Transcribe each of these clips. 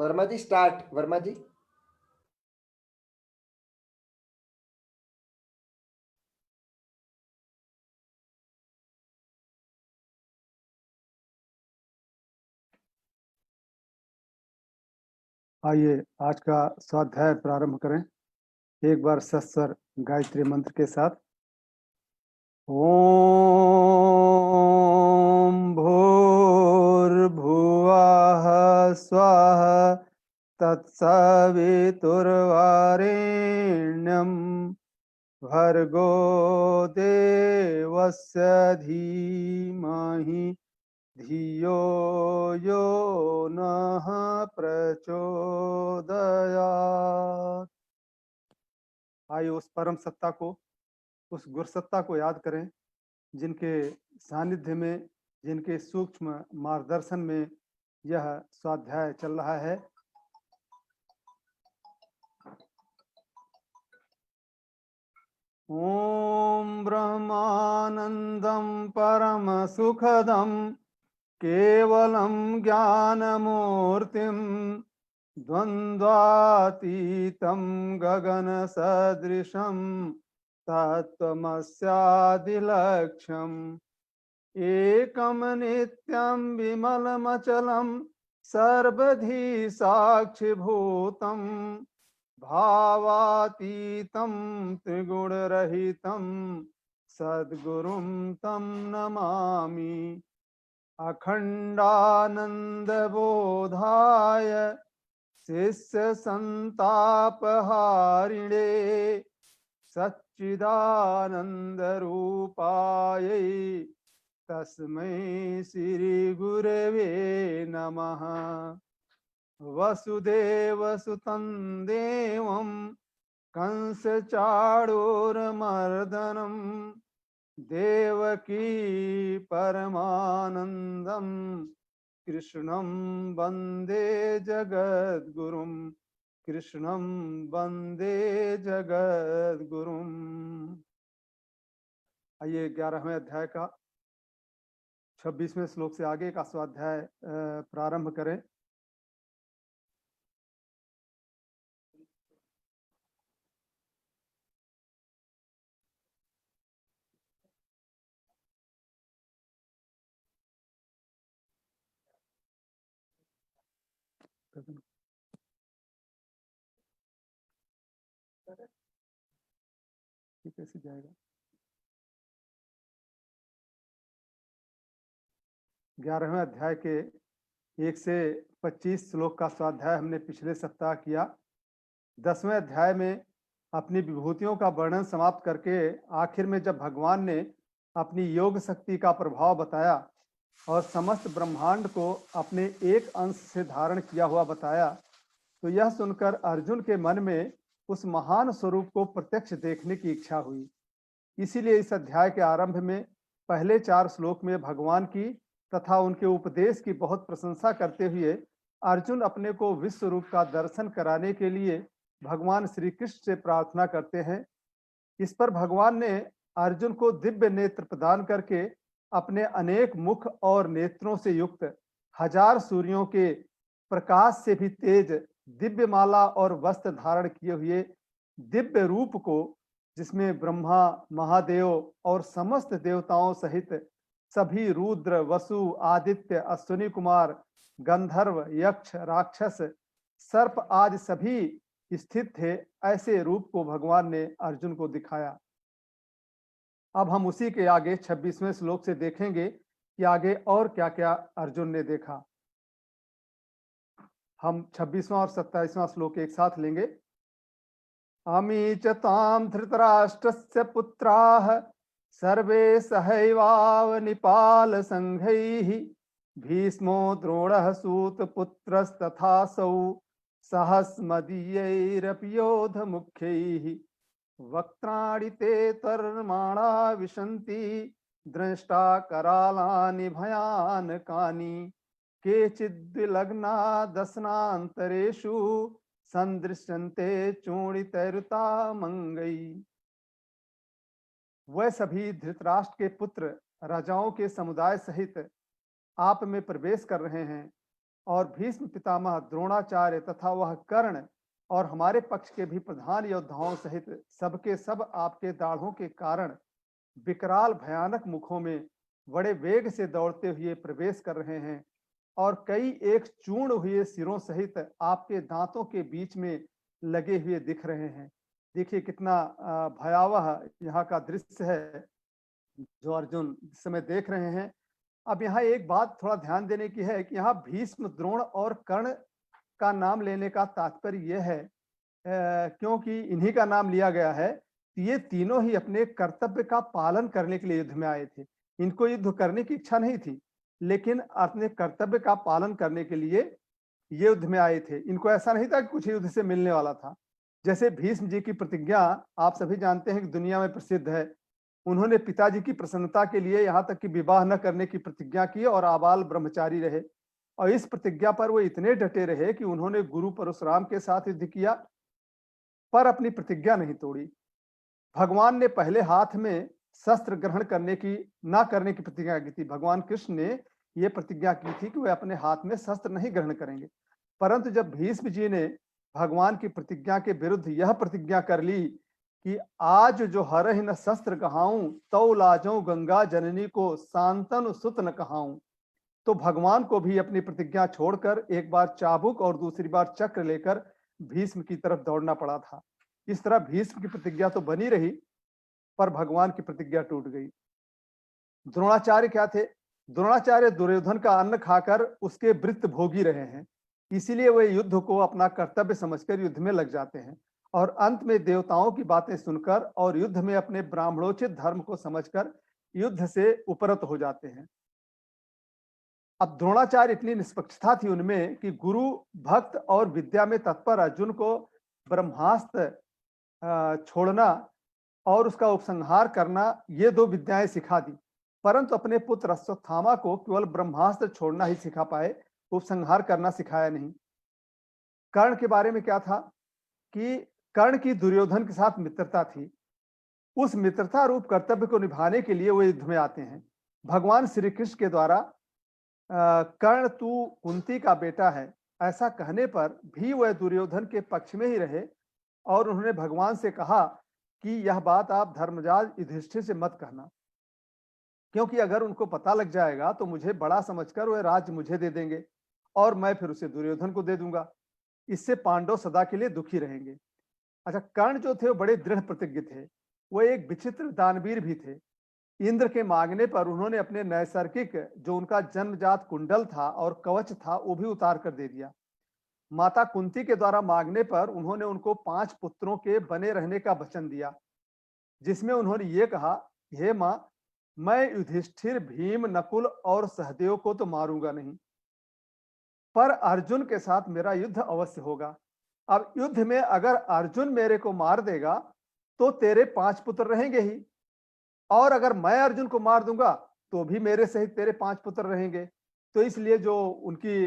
वर्मा जी start. Verma जी। आइए आज का स्वाध्याय प्रारंभ करें। एक बार सस्वर गायत्री मंत्र के साथ। ओम भूर्भुवः स्वः तत्सवितुर्वरेण्यं भर्गो देवस्य धीमहि धियो यो नः प्रचोदयात्। आइए उस परम सत्ता को, उस गुरसत्ता को याद करें जिनके सानिध्य में, जिनके सूक्ष्म मार्गदर्शन में यह स्वाध्याय चल रहा है। ओम ब्रह्मानंदं परम सुखदं केवलं ज्ञानमूर्तिं द्वन्द्वातीतं गगनसदृशं तत्त्वमस्यादिलक्ष्यम् एकं नित्यं विमलमचलं सर्वधी साक्षिभूतं भावातीतं त्रिगुणरहितं सद्गुरुं तं नमामि। अखण्डानन्दबोधाय शिष्यसन्तापहारिणे सच्चिदानन्दरूपायै तस्मै श्रीगुरवे नमः। वसुदेवसुतं देवं कंसचाणूरमर्दनं देवकी परमानन्दं कृष्णं वन्दे जगद्गुरुं। कृष्णं वन्दे जगद्गुरुं। आइए 11वें अध्याय का 26वें श्लोक से आगे का स्वाध्याय प्रारंभ करें। कैसे जाएगा? 11वें अध्याय के 1 से 25 श्लोक का स्वाध्याय हमने पिछले सप्ताह किया। 10वें अध्याय में अपनी विभूतियों का वर्णन समाप्त करके आखिर में जब भगवान ने अपनी योग शक्ति का प्रभाव बताया और समस्त ब्रह्मांड को अपने एक अंश से धारण किया हुआ बताया, तो यह सुनकर अर्जुन के मन में उस महान स्वरूप को प्रत्यक्ष देखने की इच्छा हुई। इसीलिए इस अध्याय के आरंभ में पहले 4 श्लोक में भगवान की तथा उनके उपदेश की बहुत प्रशंसा करते हुए अर्जुन अपने को विश्व रूप का दर्शन कराने के लिए भगवान श्री कृष्ण से प्रार्थना करते हैं। इस पर भगवान ने अर्जुन को दिव्य नेत्र प्रदान करके अपने अनेक मुख और नेत्रों से युक्त 1000 सूर्यों के प्रकाश से भी तेज दिव्य माला और वस्त्र धारण किए हुए दिव्य रूप को, जिसमें ब्रह्मा, महादेव और समस्त देवताओं सहित सभी रुद्र, वसु, आदित्य, अश्विनी कुमार, गंधर्व, यक्ष, राक्षस, सर्प आदि सभी स्थित थे, ऐसे रूप को भगवान ने अर्जुन को दिखाया। अब हम उसी के आगे 26वें श्लोक से देखेंगे कि आगे और क्या क्या अर्जुन ने देखा। हम 26वां और 27वां श्लोक एक साथ लेंगे। अमी च ताम धृतराष्ट्रस्य पुत्राः सर्वे सहैवावनिपाल संघैः भीष्मो द्रोणः सूतपुत्रस्तथासौ सहस्मदीयैरपि योधमुख्यैः वक्त्राणि ते तर्माणा विशन्ति दृष्टा करालानि भयानकानि केचिद्विलग्ना दशनान्तरेषु संदृश्यन्ते चूणितैरुता मंगई। वह सभी धृतराष्ट्र के पुत्र राजाओं के समुदाय सहित आप में प्रवेश कर रहे हैं और भीष्म पितामह द्रोणाचार्य तथा वह कर्ण और हमारे पक्ष के भी प्रधान योद्धाओं सहित सबके सब आपके दाढ़ों के कारण विकराल भयानक मुखों में बड़े वेग से दौड़ते हुए प्रवेश कर रहे हैं और कई एक चूर्ण हुए सिरों सहित आपके दांतों के बीच में लगे हुए दिख रहे हैं। देखिए कितना भयावह यहाँ का दृश्य है जो अर्जुन इस समय देख रहे हैं। अब यहाँ एक बात थोड़ा ध्यान देने की है कि यहाँ भीष्म, द्रोण और कर्ण का नाम लेने का तात्पर्य यह है क्योंकि इन्हीं का नाम लिया गया है। ये तीनों ही अपने कर्तव्य का पालन करने के लिए युद्ध में आए थे। इनको युद्ध करने की इच्छा नहीं थी, लेकिन अपने कर्तव्य का पालन करने के लिए ये युद्ध में आए थे। इनको ऐसा नहीं था कि कुछ युद्ध से मिलने वाला था। जैसे भीष्म जी की प्रतिज्ञा आप सभी जानते हैं कि दुनिया में प्रसिद्ध है। उन्होंने पिताजी की प्रसन्नता के लिए यहाँ तक कि विवाह न करने की प्रतिज्ञा की और आबाल ब्रह्मचारी रहे, और इस प्रतिज्ञा पर वो इतने डटे रहे कि उन्होंने गुरु परशुराम के साथ युद्ध किया पर अपनी प्रतिज्ञा नहीं तोड़ी। भगवान ने पहले हाथ में शस्त्र ग्रहण करने की ना करने की प्रतिज्ञा की थी। भगवान कृष्ण ने यह प्रतिज्ञा की थी कि वे अपने हाथ में शस्त्र नहीं ग्रहण करेंगे, परंतु जब भीष्म जी ने भगवान की प्रतिज्ञा के विरुद्ध यह प्रतिज्ञा कर ली कि आज जो हरहि न शस्त्र कहाऊं तौ लाजऊं गंगा जननी को सांतन सुत न कहाऊं, तो भगवान को भी अपनी प्रतिज्ञा छोड़कर एक बार चाबुक और दूसरी बार चक्र लेकर भीष्म की तरफ दौड़ना पड़ा था। इस तरह भीष्म की प्रतिज्ञा तो बनी रही पर भगवान की प्रतिज्ञा टूट गई। द्रोणाचार्य क्या थे? द्रोणाचार्य दुर्योधन का अन्न खाकर उसके वृत्त भोगी रहे हैं, इसीलिए वे युद्ध को अपना कर्तव्य समझकर युद्ध में लग जाते हैं और अंत में देवताओं की बातें सुनकर और युद्ध में अपने ब्राह्मणोचित धर्म को समझकर युद्ध से उपरत हो जाते हैं। अब द्रोणाचार्य इतनी निष्पक्षता थी उनमें कि गुरु, भक्त और विद्या में तत्पर अर्जुन को ब्रह्मास्त्र छोड़ना और उसका उपसंहार करना, ये दो विद्याएं सिखा दी, परंतु अपने पुत्र अश्वत्थामा को केवल ब्रह्मास्त्र छोड़ना ही सिखा पाए, उपसंहार करना सिखाया नहीं। कर्ण के बारे में क्या था कि कर्ण की दुर्योधन के साथ मित्रता थी। उस मित्रता रूप कर्तव्य को निभाने के लिए वो युद्ध में आते हैं। भगवान श्री कृष्ण के द्वारा कर्ण तू कुंती का बेटा है ऐसा कहने पर भी वह दुर्योधन के पक्ष में ही रहे और उन्होंने भगवान से कहा कि यह बात आप धर्मराज युधिष्ठिर से मत कहना, क्योंकि अगर उनको पता लग जाएगा तो मुझे बड़ा समझकर वह राज्य मुझे दे देंगे और मैं फिर उसे दुर्योधन को दे दूंगा। इससे पांडव सदा के लिए दुखी रहेंगे। अच्छा, कर्ण जो थे वो बड़े दृढ़ प्रतिज्ञ थे। वो एक विचित्र दानवीर भी थे। इंद्र के मांगने पर उन्होंने अपने नैसर्गिक जो उनका जन्मजात कुंडल था और कवच था वो भी उतार कर दे दिया। माता कुंती के द्वारा मांगने पर उन्होंने उनको 5 पुत्रों के बने रहने का वचन दिया, जिसमें उन्होंने ये कहा, हे मां, मैं युधिष्ठिर, भीम, नकुल और सहदेव को तो मारूंगा नहीं, पर अर्जुन के साथ मेरा युद्ध अवश्य होगा। अब युद्ध में अगर अर्जुन मेरे को मार देगा तो तेरे 5 पुत्र रहेंगे ही, और अगर मैं अर्जुन को मार दूंगा तो भी मेरे सहित तेरे 5 पुत्र रहेंगे। तो इसलिए जो उनकी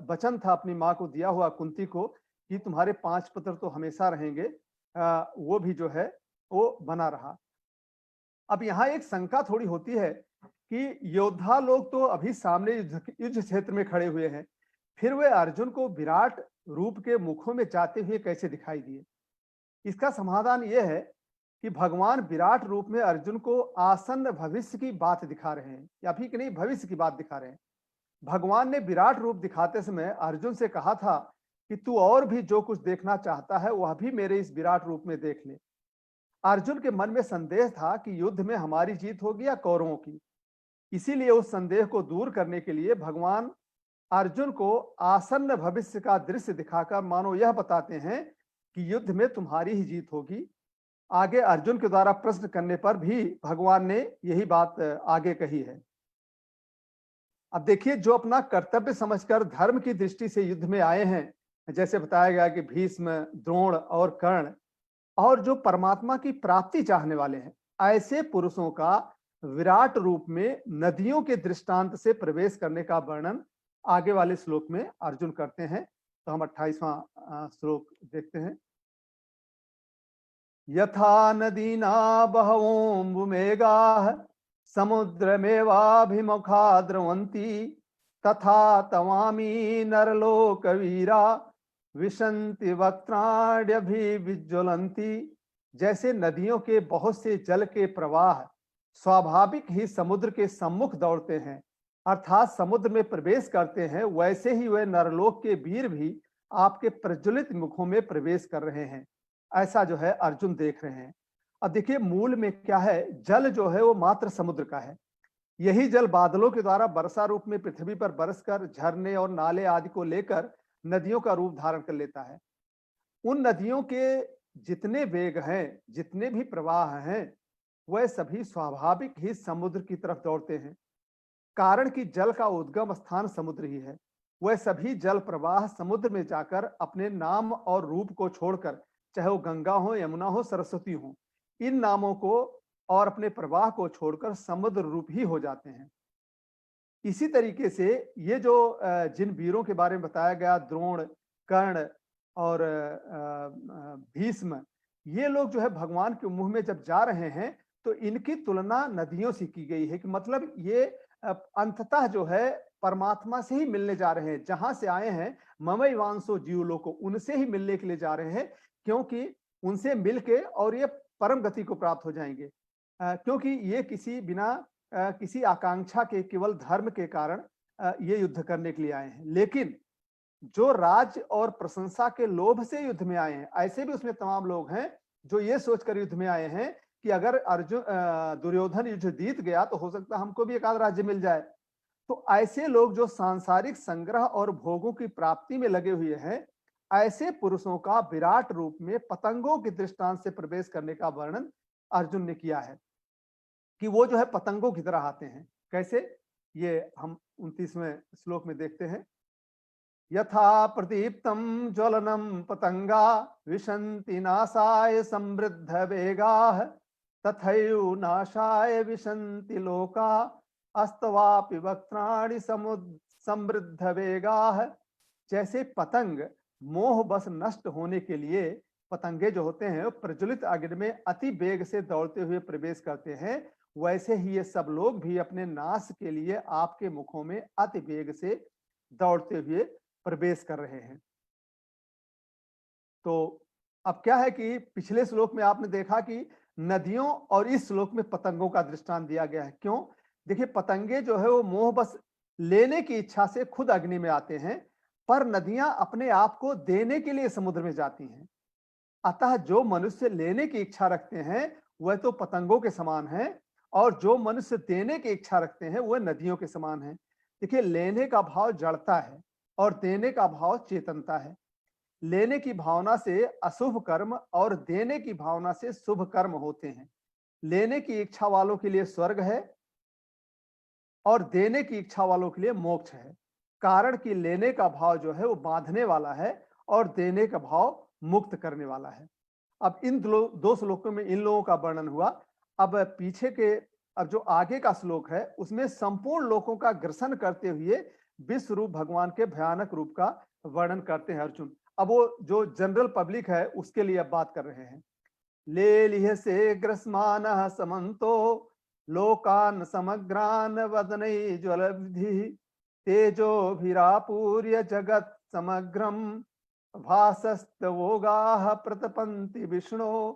वचन था अपनी माँ को दिया हुआ कुंती को कि तुम्हारे 5 पुत्र तो हमेशा रहेंगे, वो भी जो है वो बना रहा। अब यहाँ एक शंका थोड़ी होती है कि योद्धा लोग तो अभी सामने युद्ध क्षेत्र में खड़े हुए हैं, फिर वे अर्जुन को विराट रूप के मुखों में जाते हुए कैसे दिखाई दिए? इसका समाधान यह है कि भगवान विराट रूप में अर्जुन को आसन्न भविष्य की बात दिखा रहे हैं, या फिर कि नहीं, भविष्य की बात दिखा रहे हैं। भगवान ने विराट रूप दिखाते समय अर्जुन से कहा था कि तू और भी जो कुछ देखना चाहता है वह भी मेरे इस विराट रूप में देख ले। अर्जुन के मन में संदेह था कि युद्ध में हमारी जीत होगी या कौरवों की। इसीलिए उस संदेह को दूर करने के लिए भगवान अर्जुन को आसन्न भविष्य का दृश्य दिखाकर मानो यह बताते हैं कि युद्ध में तुम्हारी ही जीत होगी। आगे अर्जुन के द्वारा प्रश्न करने पर भी भगवान ने यही बात आगे कही है। अब देखिए, जो अपना कर्तव्य समझकर धर्म की दृष्टि से युद्ध में आए हैं, जैसे बताया गया कि भीष्म, द्रोण और कर्ण, और जो परमात्मा की प्राप्ति चाहने वाले हैं, ऐसे पुरुषों का विराट रूप में नदियों के दृष्टांत से प्रवेश करने का वर्णन आगे वाले श्लोक में अर्जुन करते हैं। तो हम 28वां श्लोक देखते हैं। यथा नदीना बहवोऽम्बुमेघाः समुद्रमेवाभिमुखा द्रवन्ति तथा तवामी नरलोक वीरा विशंति वक्त्राण्यभिविज्वलंती। जैसे नदियों के बहुत से जल के प्रवाह स्वाभाविक ही समुद्र के सम्मुख दौड़ते हैं, अर्थात समुद्र में प्रवेश करते हैं, वैसे ही वह नरलोक के वीर भी आपके प्रज्वलित मुखों में प्रवेश कर रहे हैं। ऐसा जो है अर्जुन देख रहे हैं। अब देखिए मूल में क्या है, जल जो है वो मात्र समुद्र का है। यही जल बादलों के द्वारा वर्षा रूप में पृथ्वी पर बरसकर झरने और नाले आदि को लेकर नदियों का रूप धारण कर लेता है। उन नदियों के जितने वेग हैं, जितने भी प्रवाह हैं, वह सभी स्वाभाविक ही समुद्र की तरफ दौड़ते हैं। कारण कि जल का उद्गम स्थान समुद्र ही है। वह सभी जल प्रवाह समुद्र में जाकर अपने नाम और रूप को छोड़कर, चाहे वो गंगा हो, यमुना हो, सरस्वती हो, इन नामों को और अपने प्रवाह को छोड़कर समुद्र रूप ही हो जाते हैं। इसी तरीके से ये जो जिन वीरों के बारे में बताया गया, द्रोण, कर्ण और भीष्म, ये लोग जो है भगवान के मुंह में जब जा रहे हैं तो इनकी तुलना नदियों से की गई है कि मतलब ये अंततः जो है परमात्मा से ही मिलने जा रहे हैं। जहां से आए हैं ममई वांसो जीवलोको, उनसे ही मिलने के लिए जा रहे हैं, क्योंकि उनसे मिलके और ये परम गति को प्राप्त हो जाएंगे। क्योंकि ये किसी बिना किसी आकांक्षा के, केवल धर्म के कारण ये युद्ध करने के लिए आए हैं। लेकिन जो राज और प्रशंसा के लोभ से युद्ध में आए हैं, ऐसे भी उसमें तमाम लोग हैं जो ये सोचकर युद्ध में आए हैं कि अगर अर्जुन दुर्योधन युद्ध जीत गया तो हो सकता है हमको भी एक आध राज्य मिल जाए। तो ऐसे लोग जो सांसारिक संग्रह और भोगों की प्राप्ति में लगे हुए हैं, ऐसे पुरुषों का विराट रूप में पतंगों के दृष्टांत से प्रवेश करने का वर्णन अर्जुन ने किया है कि वो जो है पतंगों की तरह आते हैं। कैसे, ये हम 29वें श्लोक में देखते हैं। यथा प्रदीप्तम ज्वलनम पतंगा विशन्ति नाशाय समृद्ध वेगाः तथैव नाशाय विशन्ति लोका अस्तवापि वक्त्राणि समृद्ध वेगाः। जैसे पतंग मोह बस नष्ट होने के लिए, पतंगे जो होते हैं प्रज्वलित अग्नि में अति वेग से दौड़ते हुए प्रवेश करते हैं, वैसे ही ये सब लोग भी अपने नाश के लिए आपके मुखों में अति वेग से दौड़ते हुए प्रवेश कर रहे हैं। तो अब क्या है कि पिछले श्लोक में आपने देखा कि नदियों और इस श्लोक में पतंगों का दृष्टांत दिया गया है। क्यों? देखिए पतंगे जो है वो मोह बस लेने की इच्छा से खुद अग्नि में आते हैं, पर नदियां अपने आप को देने के लिए समुद्र में जाती हैं। अतः जो मनुष्य लेने की इच्छा रखते हैं वह तो पतंगों के समान है, और जो मनुष्य देने की इच्छा रखते हैं वह नदियों के समान है। देखिए लेने का भाव जड़ता है और देने का भाव चेतनता है। लेने की भावना से अशुभ कर्म और देने की भावना से शुभ कर्म होते हैं। लेने की इच्छा वालों के लिए स्वर्ग है और देने की इच्छा वालों के लिए मोक्ष है। कारण कि लेने का भाव जो है वो बांधने वाला है और देने का भाव मुक्त करने वाला है। अब इन दो श्लोकों में इन लोगों का वर्णन हुआ। अब पीछे के, अब जो आगे का श्लोक है उसमें संपूर्ण लोगों का ग्रसन करते हुए विश्व रूप भगवान के भयानक रूप का वर्णन करते हैं अर्जुन। अब वो जो जनरल पब्लिक है उसके लिए अब बात कर रहे हैं। ले लिह से ग्रसमान समन्तो लोकान समग्रान वदनै ज्वलब्धि तेजोभिरापूर्य जगत समग्रम भासस्तवोगाः प्रतपन्ति विष्णु।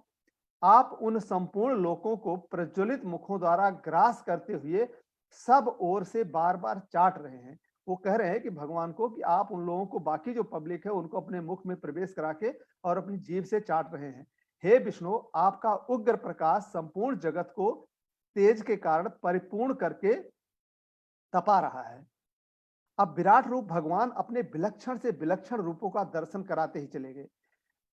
आप उन संपूर्ण लोकों को प्रज्वलित मुखों द्वारा ग्रास करते हुए सब ओर से बार बार चाट रहे हैं। वो कह रहे हैं कि भगवान को कि आप उन लोगों को, बाकी जो पब्लिक है उनको अपने मुख में प्रवेश करा के और अपनी जीभ से चाट रहे हैं। हे विष्णु, आपका उग्र प्रकाश संपूर्ण जगत को तेज के कारण परिपूर्ण करके तपा रहा है। अब विराट रूप भगवान अपने विलक्षण से विलक्षण रूपों का दर्शन कराते ही चले गए।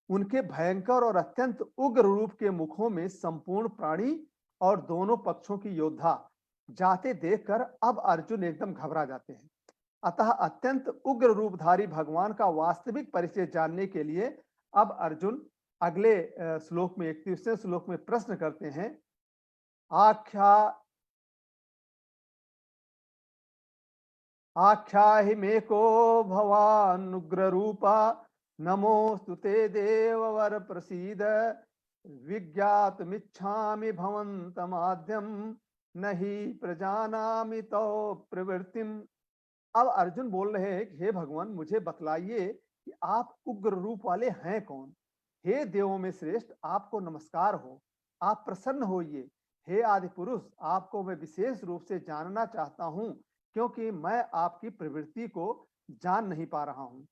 उनके भयंकर और अत्यंत उग्र रूप के मुखों में संपूर्ण प्राणी और दोनों पक्षों की योद्धा जाते देखकर अब अर्जुन एकदम घबरा जाते हैं। अतः अत्यंत उग्र रूपधारी भगवान का वास्तविक परिचय जानने के लिए अब अर्जुन अगले श्लोक में, 31वें श्लोक में प्रश्न करते हैं। आख्याहि मे को भवान उग्र रूपा नमोस्तु ते देववर प्रसीद विज्ञातुमिच्छामि भवन्तमाद्यं नहि प्रजानामि तौ प्रवृत्तिम। अब अर्जुन बोल रहे हैं कि हे भगवान, मुझे बतलाइए कि आप उग्र रूप वाले हैं कौन। हे देवों में श्रेष्ठ, आपको नमस्कार हो, आप प्रसन्न होइए। हे आदि पुरुष, आपको मैं विशेष रूप से जानना चाहता हूं, क्योंकि मैं आपकी प्रवृत्ति को जान नहीं पा रहा हूं।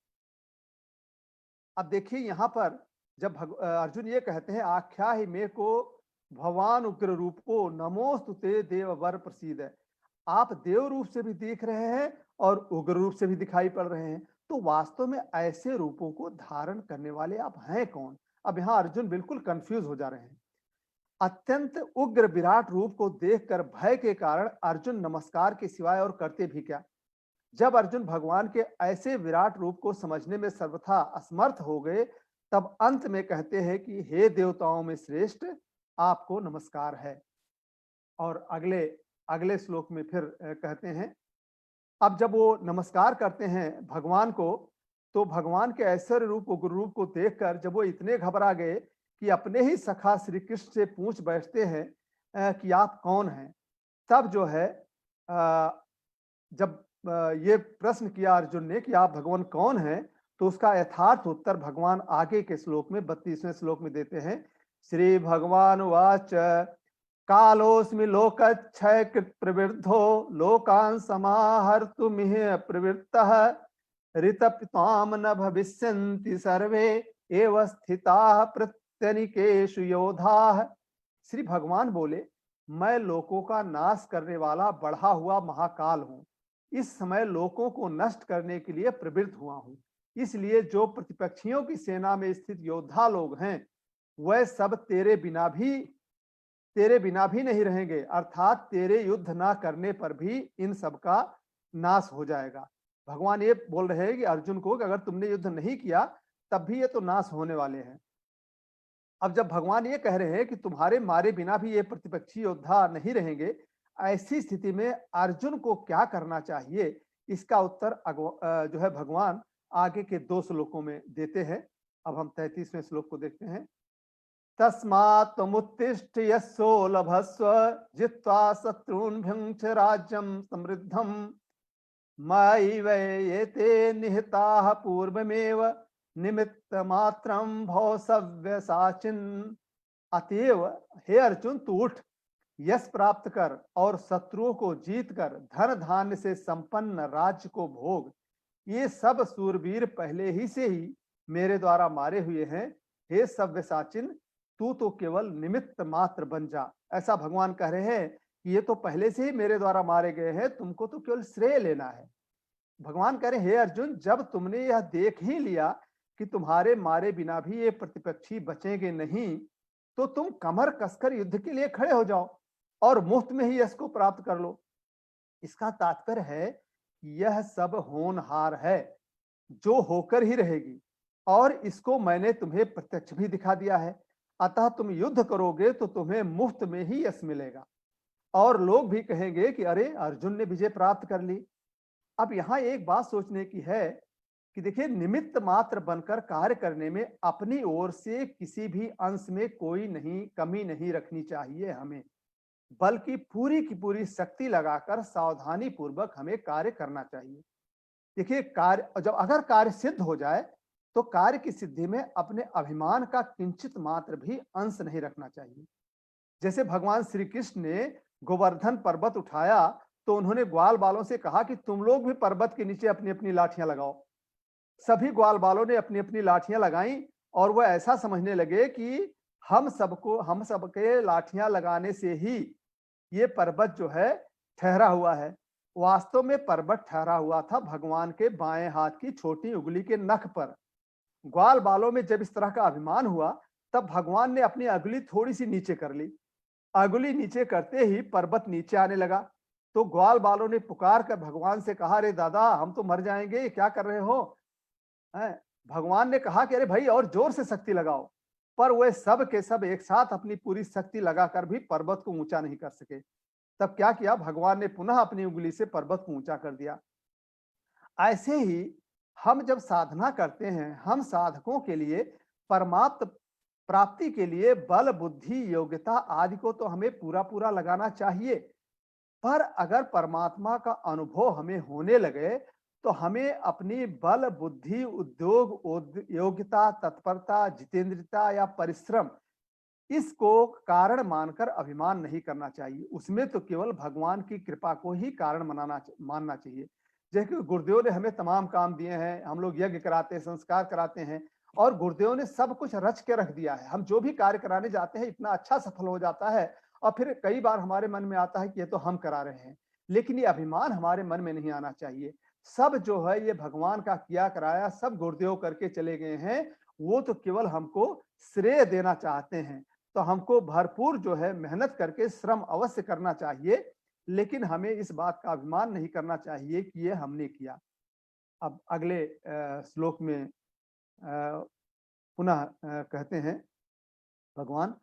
अब देखिए यहाँ पर जब अर्जुन ये कहते हैं, आख्या ही मेरे को भगवान उग्र रूप को नमोस्तुते देव वर प्रसीद है। आप देव रूप से भी दिख रहे हैं और उग्र रूप से भी दिखाई पड़ रहे हैं, तो वास्तव में ऐसे रूपों को धारण करने वाले आप हैं कौन। अब यहाँ अर्जुन बिल्कुल कंफ्यूज हो जा रहे हैं। अत्यंत उग्र विराट रूप को देखकर भय के कारण अर्जुन नमस्कार के सिवाय और करते भी क्या। जब अर्जुन भगवान के ऐसे विराट रूप को समझने में सर्वथा असमर्थ हो गए, तब अंत में कहते हैं कि हे देवताओं में श्रेष्ठ, आपको नमस्कार है। और अगले अगले श्लोक में फिर कहते हैं, अब जब वो नमस्कार करते हैं भगवान को, तो भगवान के ऐश्वर्य रूप उग्र रूप को देखकर जब वो इतने घबरा गए कि अपने ही सखा श्री कृष्ण से पूछ बैठते हैं कि आप कौन हैं। तब जो है जब ये प्रश्न किया अर्जुन ने कि आप भगवान कौन हैं, तो उसका यथार्थ उत्तर भगवान आगे के श्लोक में 32वें श्लोक में देते हैं। श्री भगवान वाच कालोस्मि लोकक्षय कृत प्रवृद्धो लोकान् समाहर्तुमिह प्रवृत्तः ऋतपिताम न भविष्यन्ति सर्वे एव स्थिताः प्रत्यनिकेषु योधाः। श्री भगवान बोले, मैं लोकों का नाश करने वाला बढ़ा हुआ महाकाल हूं। इस समय लोकों को नष्ट करने के लिए प्रवृत्त हुआ हूं। इसलिए जो प्रतिपक्षियों की सेना में स्थित योद्धा लोग हैं, वह सब तेरे बिना भी नहीं रहेंगे, अर्थात तेरे युद्ध ना करने पर भी इन सब का नाश हो जाएगा। भगवान ये बोल रहे हैं कि अर्जुन को कि अगर तुमने युद्ध नहीं किया तब भी ये तो नाश होने वाले हैं। अब जब भगवान ये कह रहे हैं कि तुम्हारे मारे बिना भी ये प्रतिपक्षी योद्धा नहीं रहेंगे, ऐसी स्थिति में अर्जुन को क्या करना चाहिए, इसका उत्तर जो है भगवान आगे के 2 श्लोकों में देते हैं। अब हम 33वें श्लोक को देखते हैं। तस्मात् त्वमुत्तिष्ठ यस्सो लभस्व जित्वा शत्रून् भुङ्क्ष राज्यं समृद्धम् मयि वैयेते निहिताः पूर्वमेव निमित्त मात्रम भव सव्य साचिन। अतएव हे अर्जुन, तू उठ, यश प्राप्त कर और शत्रुओं को जीत कर धन धान्य से संपन्न राज्य को भोग। ये सब सूरवीर पहले ही से ही मेरे द्वारा मारे हुए हैं। हे सव्य साचिन, तू तो केवल निमित्त मात्र बन जा। ऐसा भगवान कह रहे हैं कि ये तो पहले से ही मेरे द्वारा मारे गए हैं, तुमको तो केवल श्रेय लेना है। भगवान कह रहे हैं, हे अर्जुन, जब तुमने यह देख ही लिया कि तुम्हारे मारे बिना भी ये प्रतिपक्षी बचेंगे नहीं, तो तुम कमर कसकर युद्ध के लिए खड़े हो जाओ और मुफ्त में ही यश को प्राप्त कर लो। इसका तात्पर्य है यह सब होनहार है, जो होकर ही रहेगी, और इसको मैंने तुम्हें प्रत्यक्ष भी दिखा दिया है। अतः तुम युद्ध करोगे तो तुम्हें मुफ्त में ही यश मिलेगा, और लोग भी कहेंगे कि अरे, अर्जुन ने विजय प्राप्त कर ली। अब यहाँ एक बात सोचने की है कि देखिए, निमित्त मात्र बनकर कार्य करने में अपनी ओर से किसी भी अंश में कोई कमी नहीं रखनी चाहिए हमें, बल्कि पूरी की पूरी शक्ति लगाकर सावधानी पूर्वक हमें कार्य करना चाहिए। देखिए, कार्य जब अगर कार्य सिद्ध हो जाए तो कार्य की सिद्धि में अपने अभिमान का किंचित मात्र भी अंश नहीं रखना चाहिए। जैसे भगवान श्री कृष्ण ने गोवर्धन पर्वत उठाया तो उन्होंने ग्वाल बालों से कहा कि तुम लोग भी पर्वत के नीचे अपनी अपनी लाठियां लगाओ। सभी ग्वाल बालों ने अपनी अपनी लाठियां लगाई और वह ऐसा समझने लगे कि हम सबके लाठियां लगाने से ही ये पर्वत जो है ठहरा हुआ है। वास्तव में पर्वत ठहरा हुआ था भगवान के बाएं हाथ की छोटी उंगली के नख पर। ग्वाल बालों में जब इस तरह का अभिमान हुआ, तब भगवान ने अपनी उंगली थोड़ी सी नीचे कर ली। उंगली नीचे करते ही पर्वत नीचे आने लगा। तो ग्वाल बालों ने पुकार कर भगवान से कहा, अरे दादा, हम तो मर जाएंगे, क्या कर रहे हो। भगवान ने कहा कि अरे भाई, और जोर से शक्ति लगाओ, पर वे सब के सब एक साथ अपनी पूरी शक्ति लगाकर भी पर्वत को ऊंचा नहीं कर सके। तब क्या किया, भगवान ने पुनः अपनी उंगली से पर्वत को ऊंचा कर दिया। ऐसे ही हम जब साधना करते हैं, हम साधकों के लिए परमात्म प्राप्ति के लिए बल, बुद्धि, योग्यता आदि को तो हमें पूरा पूरा लगाना चाहिए, पर अगर परमात्मा का अनुभव हमें होने लगे तो हमें अपनी बल, बुद्धि, उद्योग, योग्यता, तत्परता, जितेंद्रियता या परिश्रम इसको कारण मानकर अभिमान नहीं करना चाहिए। उसमें तो केवल भगवान की कृपा को ही कारण मानना चाहिए। जैसे कि गुरुदेव ने हमें तमाम काम दिए हैं, हम लोग यज्ञ कराते हैं, संस्कार कराते हैं और गुरुदेव ने सब कुछ रच के रख दिया है। हम जो भी कार्य कराने जाते हैं इतना अच्छा सफल हो जाता है और फिर कई बार हमारे मन में आता है कि ये तो हम करा रहे हैं। लेकिन ये अभिमान हमारे मन में नहीं आना चाहिए। सब जो है ये भगवान का किया कराया सब गुरुदेव करके चले गए हैं। वो तो केवल हमको श्रेय देना चाहते हैं। तो हमको भरपूर जो है मेहनत करके श्रम अवश्य करना चाहिए, लेकिन हमें इस बात का अभिमान नहीं करना चाहिए कि ये हमने किया। अब अगले श्लोक में पुनः कहते हैं भगवान,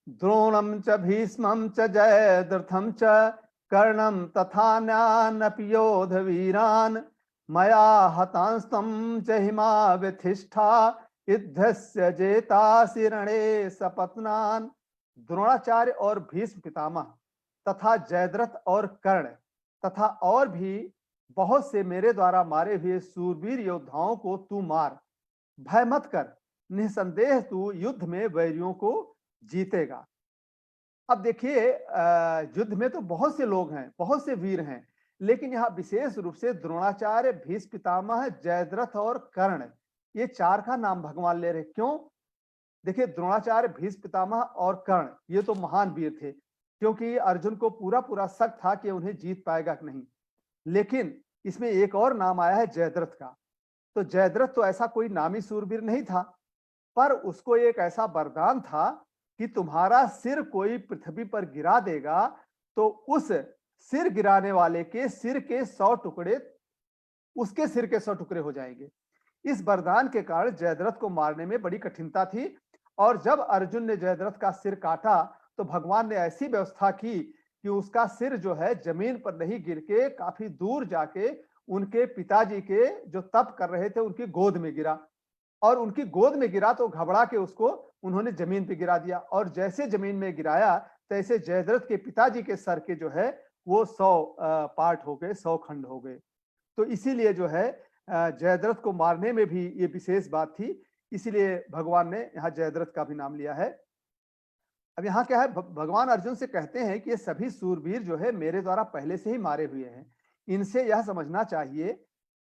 द्रोणम च भीष्मं च जयद्रथं च कर्णं तथान्यानपि योधवीरान् मया हतांस्तं च हिमाव्यथिष्ठा युद्धस्य जेतासि रणे सपत्नान्। द्रोणाचार्य और भीष्म पितामह तथा जयद्रथ और कर्ण तथा और भी बहुत से मेरे द्वारा मारे हुए सूरवीर योद्धाओं को तू मार, भय मत कर, निसंदेह तू युद्ध में वैरियों को जीतेगा। अब देखिए युद्ध में तो बहुत से लोग हैं, बहुत से वीर हैं, लेकिन यहाँ विशेष रूप से द्रोणाचार्य, भीष्म पितामह, जयद्रथ और कर्ण ये चार का नाम भगवान ले रहे। क्यों? देखिए द्रोणाचार्य, भीष्म पितामह और कर्ण ये तो महान वीर थे, क्योंकि अर्जुन को पूरा पूरा शक था कि उन्हें जीत पाएगा कि नहीं। लेकिन इसमें एक और नाम आया है जयद्रथ का। तो जयद्रथ तो ऐसा कोई नामी सूरवीर नहीं था, पर उसको एक ऐसा वरदान था कि तुम्हारा सिर कोई पृथ्वी पर गिरा देगा तो उस सिर गिराने वाले के सिर के 100 टुकड़े उसके सिर के 100 टुकड़े हो जाएंगे। इस वरदान के कारण जयद्रथ को मारने में बड़ी कठिनता थी और जब अर्जुन ने जयद्रथ का सिर काटा तो भगवान ने ऐसी व्यवस्था की कि उसका सिर जो है जमीन पर नहीं गिर के काफी दूर जाके उनके पिताजी के जो तप कर रहे थे उनकी गोद में गिरा और उनकी गोद में गिरा तो घबरा के उसको उन्होंने जमीन पे गिरा दिया और जैसे जमीन में गिराया तैसे जयद्रथ के पिताजी के सर के जो है वो 100 पार्ट हो गए, 100 खंड हो गए। तो इसीलिए जो है जयद्रथ को मारने में भी ये विशेष बात थी, इसीलिए भगवान ने यहाँ जयद्रथ का भी नाम लिया है। अब यहाँ क्या है, भगवान अर्जुन से कहते हैं कि ये सभी सूरवीर जो है मेरे द्वारा पहले से ही मारे हुए हैं। इनसे यह समझना चाहिए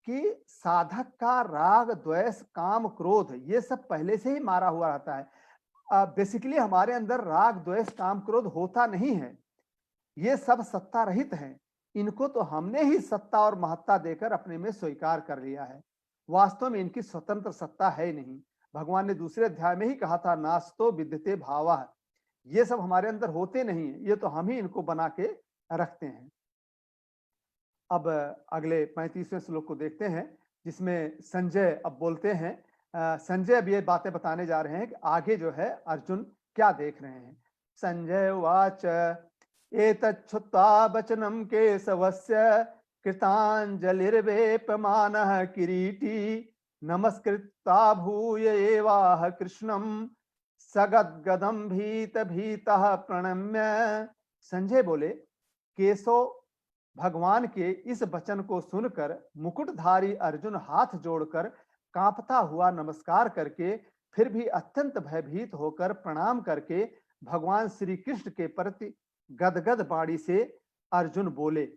कि साधक का राग, द्वेष, काम, क्रोध ये सब पहले से ही मारा हुआ रहता है। बेसिकली हमारे अंदर राग, द्वेष, काम, क्रोध होता नहीं है। ये सब सत्ता रहित हैं। इनको तो हमने ही सत्ता और महत्ता देकर अपने में स्वीकार कर लिया है। वास्तव में इनकी स्वतंत्र सत्ता है नहीं। भगवान ने दूसरे अध्याय में ही कहा था, नास्तो विद्यते भावः। ये सब हमारे अंदर होते नहीं है, ये तो हम ही इनको बना के रखते हैं। अब अगले 35वें श्लोक को देखते हैं, जिसमें संजय अब बोलते हैं। संजय अब ये बातें बताने जा रहे हैं कि आगे जो है अर्जुन क्या देख रहे हैं। संजय उवाच एतच्छ्रुत्वा वचनं केशवस्य कृताञ्जलिर्वेपमानः किरीटी नमस्कृत्वा भूय एवाह कृष्णं सगद्गदं भीत भीतः प्रणम्य। संजय बोले, केशव भगवान के इस वचन को सुनकर मुकुटधारी अर्जुन हाथ जोड़कर कांपता हुआ नमस्कार करके फिर भी अत्यंत भयभीत होकर प्रणाम करके भगवान श्री कृष्ण के प्रति गदगद वाणी से अर्जुन बोले।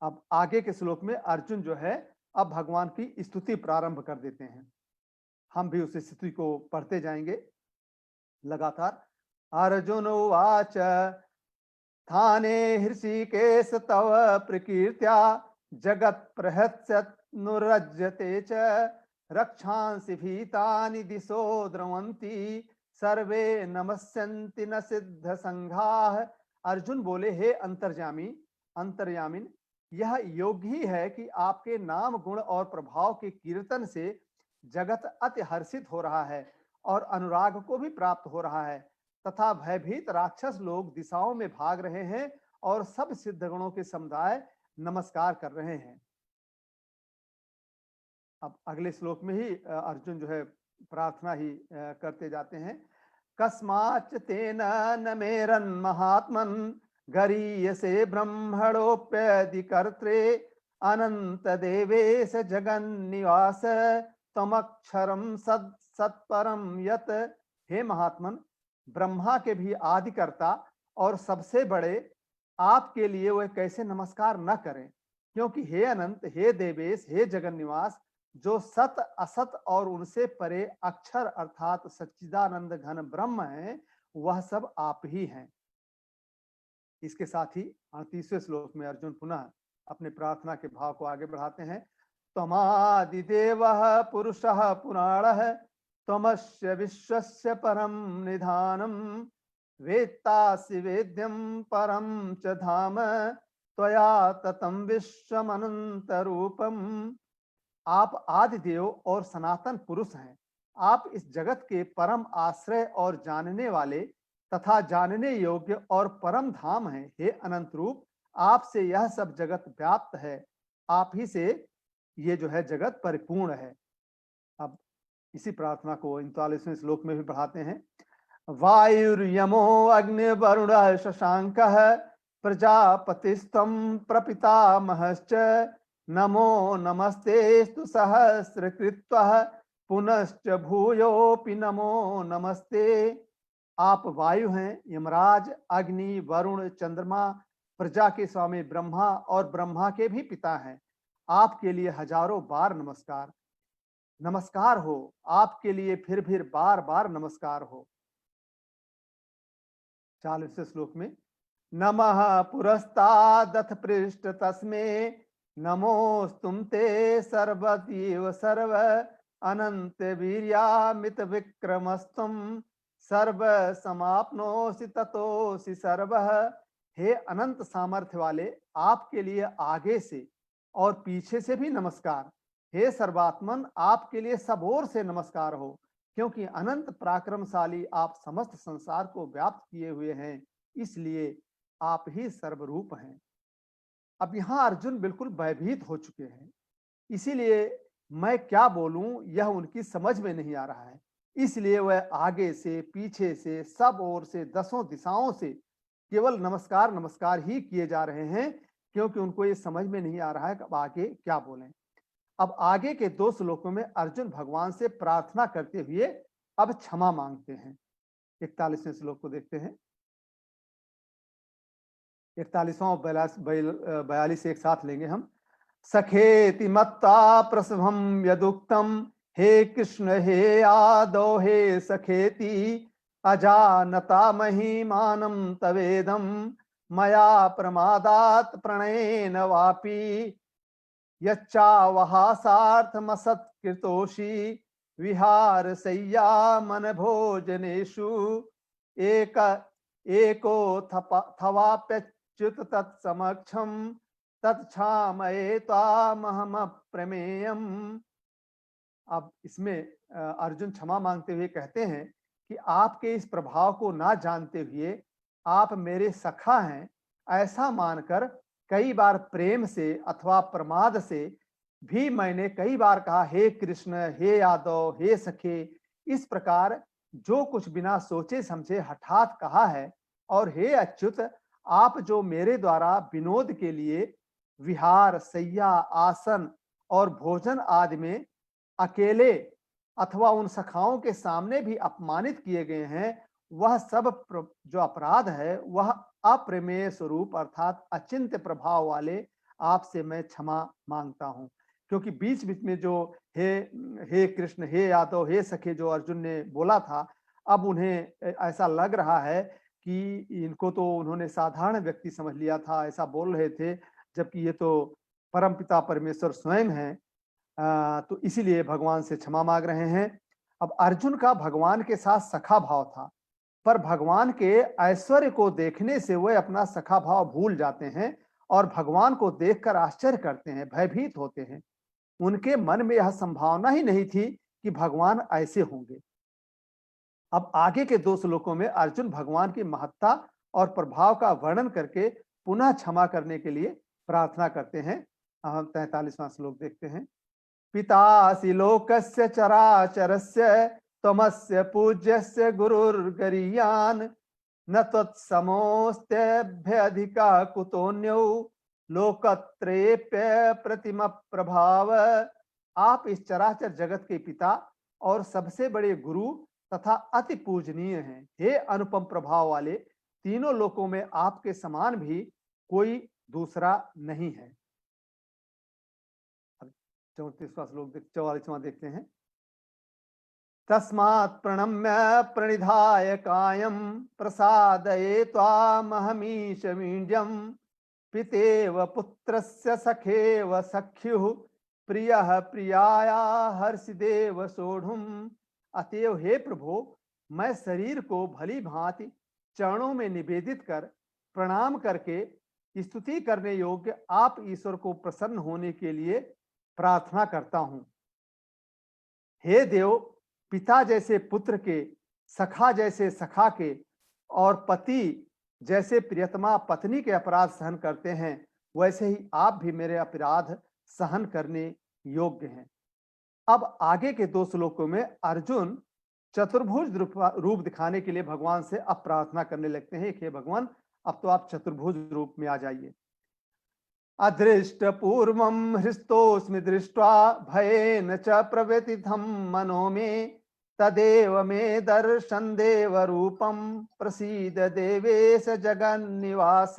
अब आगे के श्लोक में अर्जुन जो है अब भगवान की स्तुति प्रारंभ कर देते हैं। हम भी उस स्तुति को पढ़ते जाएंगे लगातार। अर्जुन उवाच थाने हृषिकेश तव प्रकीर्त्या जगत प्रहस्यनुरज्यते च रक्षांसि भीतानि दिशो द्रवन्ति सर्वे नमस्यन्ति न सिद्ध संघाः। अर्जुन बोले, हे अंतर्यामिन, यह योग्य ही है कि आपके नाम, गुण और प्रभाव के कीर्तन से जगत अति हर्षित हो रहा है और अनुराग को भी प्राप्त हो रहा है तथा भयभीत राक्षस लोग दिशाओं में भाग रहे हैं और सब सिद्ध गणों के समुदाय नमस्कार कर रहे हैं। अब अगले श्लोक में ही अर्जुन जो है प्रार्थना ही करते जाते हैं। कस्माच तेन न मेरन महात्मन गरीयसे ब्रह्मणोप्यधिकर्त्रे अनंत देवेश जगन्निवास तमक्षरम सत्परम यत। हे महात्मन, ब्रह्मा के भी आदिकर्ता और सबसे बड़े आपके लिए वह कैसे नमस्कार न करें, क्योंकि हे अनंत, हे देवेश, हे जगन्निवास, जो सत असत और उनसे परे अक्षर अर्थात सच्चिदानंद घन ब्रह्म है, वह सब आप ही हैं। इसके साथ ही 38वें श्लोक में अर्जुन पुनः अपने प्रार्थना के भाव को आगे बढ़ाते हैं। त्वमादिदेवः पुरुषः पुराणः त्वमस्य विश्वस्य परम निधानम वेत्तासि वेद्यम परम च धाम त्वया ततं विश्वमनंत रूपम। आप आदिदेव और सनातन पुरुष हैं। आप इस जगत के परम आश्रय और जानने वाले तथा जानने योग्य और परम धाम हैं। हे अनंत रूप, आपसे यह सब जगत व्याप्त है, आप ही से ये जो है जगत परिपूर्ण है। अब इसी प्रार्थना को 39वें श्लोक में भी बढ़ाते हैं। वायुर्यमो अग्नि वरुण शशांक प्रजापतिस्तम प्रपितामहश्च नमो नमस्तेस्तु सहस्रकृत्वः पुनश्च भूयोऽपि नमो नमस्ते। आप वायु हैं, यमराज, अग्नि, वरुण, चंद्रमा, प्रजा के स्वामी ब्रह्मा और ब्रह्मा के भी पिता हैं। आपके लिए हजारों बार नमस्कार, नमस्कार हो। आपके लिए फिर बार बार नमस्कार हो। 40वें श्लोक में नमः पुरस्तादथ पृष्ठ तस्मे नमोस्तुम ते सर्वतीव सर्व अनंत वीर्यामित विक्रमस्तुम सर्व समाप्नोसि ततोसि सर्वः। हे अनंत सामर्थ्य वाले, आपके लिए आगे से और पीछे से भी नमस्कार। हे सर्वात्मन, आपके लिए सब ओर से नमस्कार हो, क्योंकि अनंत पराक्रमशाली आप समस्त संसार को व्याप्त किए हुए हैं, इसलिए आप ही सर्वरूप हैं। अब यहाँ अर्जुन बिल्कुल भयभीत हो चुके हैं, इसीलिए मैं क्या बोलूं यह उनकी समझ में नहीं आ रहा है। इसलिए वह आगे से, पीछे से, सब ओर से, दसों दिशाओं से केवल नमस्कार नमस्कार ही किए जा रहे हैं, क्योंकि उनको ये समझ में नहीं आ रहा है कि अब आगे क्या बोलें। अब आगे के 2 श्लोकों में अर्जुन भगवान से प्रार्थना करते हुए अब क्षमा मांगते हैं। 41वें श्लोक को देखते हैं। 41वां और 42 एक साथ लेंगे हम। सखेति मत्ता प्रसभम यदुक्तम हे कृष्ण हे यादव हे सखेति अजानता महिमानं तवेदम मया प्रमादात् प्रणयेन वापि यच्चावहासार्थमसत्कृतोषि विहार सय्या मन भोजनेषु एको थवाप्यच्युत तत्समक्षम तत्क्षामये त्वामहम प्रमेयम। अब इसमें अर्जुन क्षमा मांगते हुए कहते हैं कि आपके इस प्रभाव को ना जानते हुए आप मेरे सखा हैं, ऐसा मानकर कई बार प्रेम से अथवा प्रमाद से भी मैंने कई बार कहा हे कृष्ण, हे यादव, हे सखे। इस प्रकार जो कुछ बिना सोचे समझे हठात कहा है। और हे अच्युत, आप जो मेरे द्वारा विनोद के लिए विहार, सैया, आसन और भोजन आदि में अकेले अथवा उन सखाओं के सामने भी अपमानित किए गए हैं, वह सब जो अपराध है वह अप्रमेय स्वरूप अर्थात अचिंत्य प्रभाव वाले आपसे मैं क्षमा मांगता हूं। क्योंकि बीच बीच में जो हे कृष्ण, हे यादव, हे सखे जो अर्जुन ने बोला था, अब उन्हें ऐसा लग रहा है कि इनको तो उन्होंने साधारण व्यक्ति समझ लिया था, ऐसा बोल रहे थे, जबकि ये तो परमपिता परमेश्वर स्वयं हैं। तो इसीलिए भगवान से क्षमा मांग रहे हैं। अब अर्जुन का भगवान के साथ सखा भाव था, पर भगवान के ऐश्वर्य को देखने से वे अपना सखा भाव भूल जाते हैं और भगवान को देखकर आश्चर्य करते हैं, भयभीत होते हैं। उनके मन में यह संभावना ही नहीं थी कि भगवान ऐसे होंगे। अब आगे के 2 श्लोकों में अर्जुन भगवान की महत्ता और प्रभाव का वर्णन करके पुनः क्षमा करने के लिए प्रार्थना करते हैं। हम 43वां श्लोक देखते हैं। पितासि लोकस्य चराचरस्य त्वमस्य पूज्यस्य गुरुर्गरीयान् न त्वत्समोऽस्त्यभ्यधिका कुतोऽन्यो लोकत्रेप्य प्रतिम प्रभाव, आप इस चराचर जगत के पिता और सबसे बड़े गुरु तथा अति पूजनीय हैं। हे अनुपम प्रभाव वाले, तीनों लोकों में आपके समान भी कोई दूसरा नहीं है। 34वां श्लोक 44वां देखते हैं। तस्मात् प्रणम्य प्रणिधाय कायं प्रसादये त्वामहमीश वीड्यं, पितेव पुत्रस्य सखेव सख्युः प्रियः प्रियाया हर्षिदेव सोढ़ुम। अतएव हे प्रभु, मैं शरीर को भली भांति चरणों में निवेदित कर प्रणाम करके स्तुति करने योग्य आप ईश्वर को प्रसन्न होने के लिए प्रार्थना करता हूं। हे देव, पिता जैसे पुत्र के, सखा जैसे सखा के और पति जैसे प्रियतमा पत्नी के अपराध सहन करते हैं, वैसे ही आप भी मेरे अपराध सहन करने योग्य हैं। अब आगे के 2 श्लोकों में अर्जुन चतुर्भुज रूप दिखाने के लिए भगवान से अब प्रार्थना करने लगते हैं कि हे भगवान, अब तो आप चतुर्भुज रूप में आ जाइए। अदृष्ट पूर्वं हृष्टोस्मि दृष्ट्वा भयेन च प्रव्यथितं मनो मे, तदेव मे दर्शन देव रूपम प्रसीद देवेश जगन्निवास।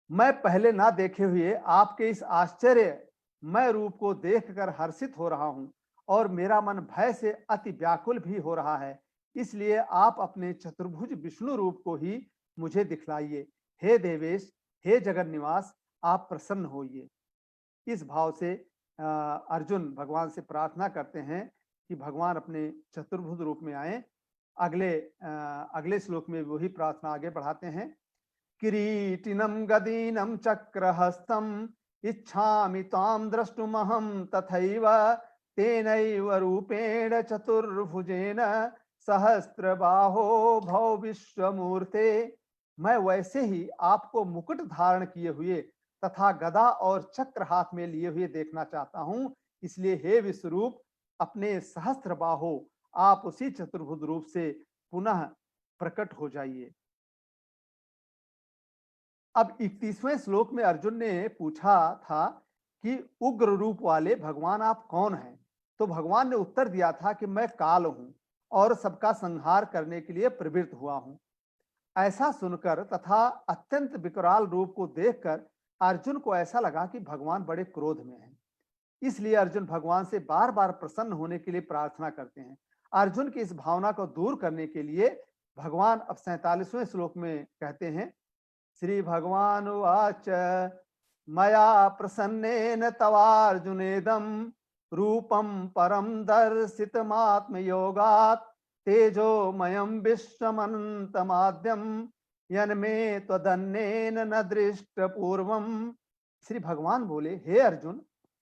मैं पहले ना देखे हुए आपके इस आश्चर्यमय रूप को देखकर हर्षित हो रहा हूं और मेरा मन भय से अति व्याकुल भी हो रहा है। इसलिए आप अपने चतुर्भुज विष्णु रूप को ही मुझे दिखलाइए। हे देवेश, हे जगन निवास, आप प्रसन्न होइए। इस भाव से अर्जुन भगवान से प्रार्थना करते हैं कि भगवान अपने चतुर्भुज रूप में आए। अगले श्लोक में वही प्रार्थना आगे बढ़ाते हैं। किरीटिनं गदीनं चक्रहस्तं इच्छामि तां द्रष्टुमहं तथैव, तेनैव रूपेण चतुर्भुजेन सहस्रबाहो भव विश्वमूर्ते। मैं वैसे ही आपको मुकुट धारण किए हुए तथा गदा और चक्र हाथ में लिए हुए देखना चाहता हूं। इसलिए हे विश्वरूप, अपने सहस्त्र बाहो आप उसी चतुर्भुज रूप से पुनः प्रकट हो जाइए। अब 31वें श्लोक में अर्जुन ने पूछा था कि उग्र रूप वाले भगवान आप कौन हैं? तो भगवान ने उत्तर दिया था कि मैं काल हूं और सबका संहार करने के लिए प्रवृत्त हुआ हूं। ऐसा सुनकर तथा अत्यंत विकराल रूप को देखकर अर्जुन को ऐसा लगा कि भगवान बड़े क्रोध में हैं। इसलिए अर्जुन भगवान से बार बार प्रसन्न होने के लिए प्रार्थना करते हैं। अर्जुन की इस भावना को दूर करने के लिए भगवान अब 47वें श्लोक में कहते हैं। श्री भगवान उवाच मया प्रसन्नेन तवार्जुनेदं रूपं परं दर्शितमात्मयोगात् तेजोमयं विश्वमनन्तमाद्यं यन्मे त्वदन्येन न दृष्ट पूर्वम। श्री भगवान बोले, हे अर्जुन,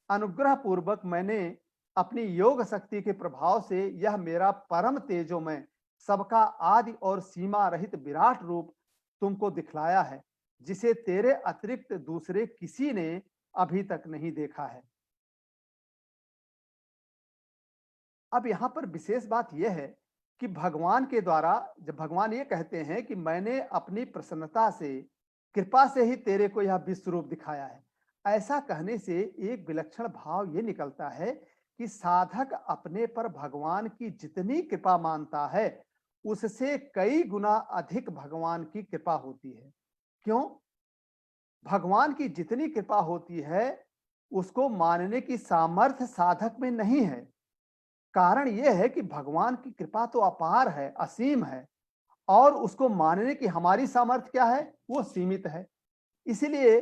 अनुग्रह पूर्वक मैंने अपनी योग शक्ति के प्रभाव से यह मेरा परम तेजोमय, सबका आदि और सीमा रहित विराट रूप तुमको दिखलाया है, जिसे तेरे अतिरिक्त दूसरे किसी ने अभी तक नहीं देखा है। अब यहां पर विशेष बात यह है कि भगवान के द्वारा जब भगवान ये कहते हैं कि मैंने अपनी प्रसन्नता से, कृपा से ही तेरे को यह विश्व रूप दिखाया है, ऐसा कहने से एक विलक्षण भाव ये निकलता है कि साधक अपने पर भगवान की जितनी कृपा मानता है, उससे कई गुना अधिक भगवान की कृपा होती है। क्यों? भगवान की जितनी कृपा होती है उसको मानने की सामर्थ्य साधक में नहीं है। कारण यह है कि भगवान की कृपा तो अपार है, असीम है, और उसको मानने की हमारी सामर्थ्य क्या है? वो सीमित है। इसीलिए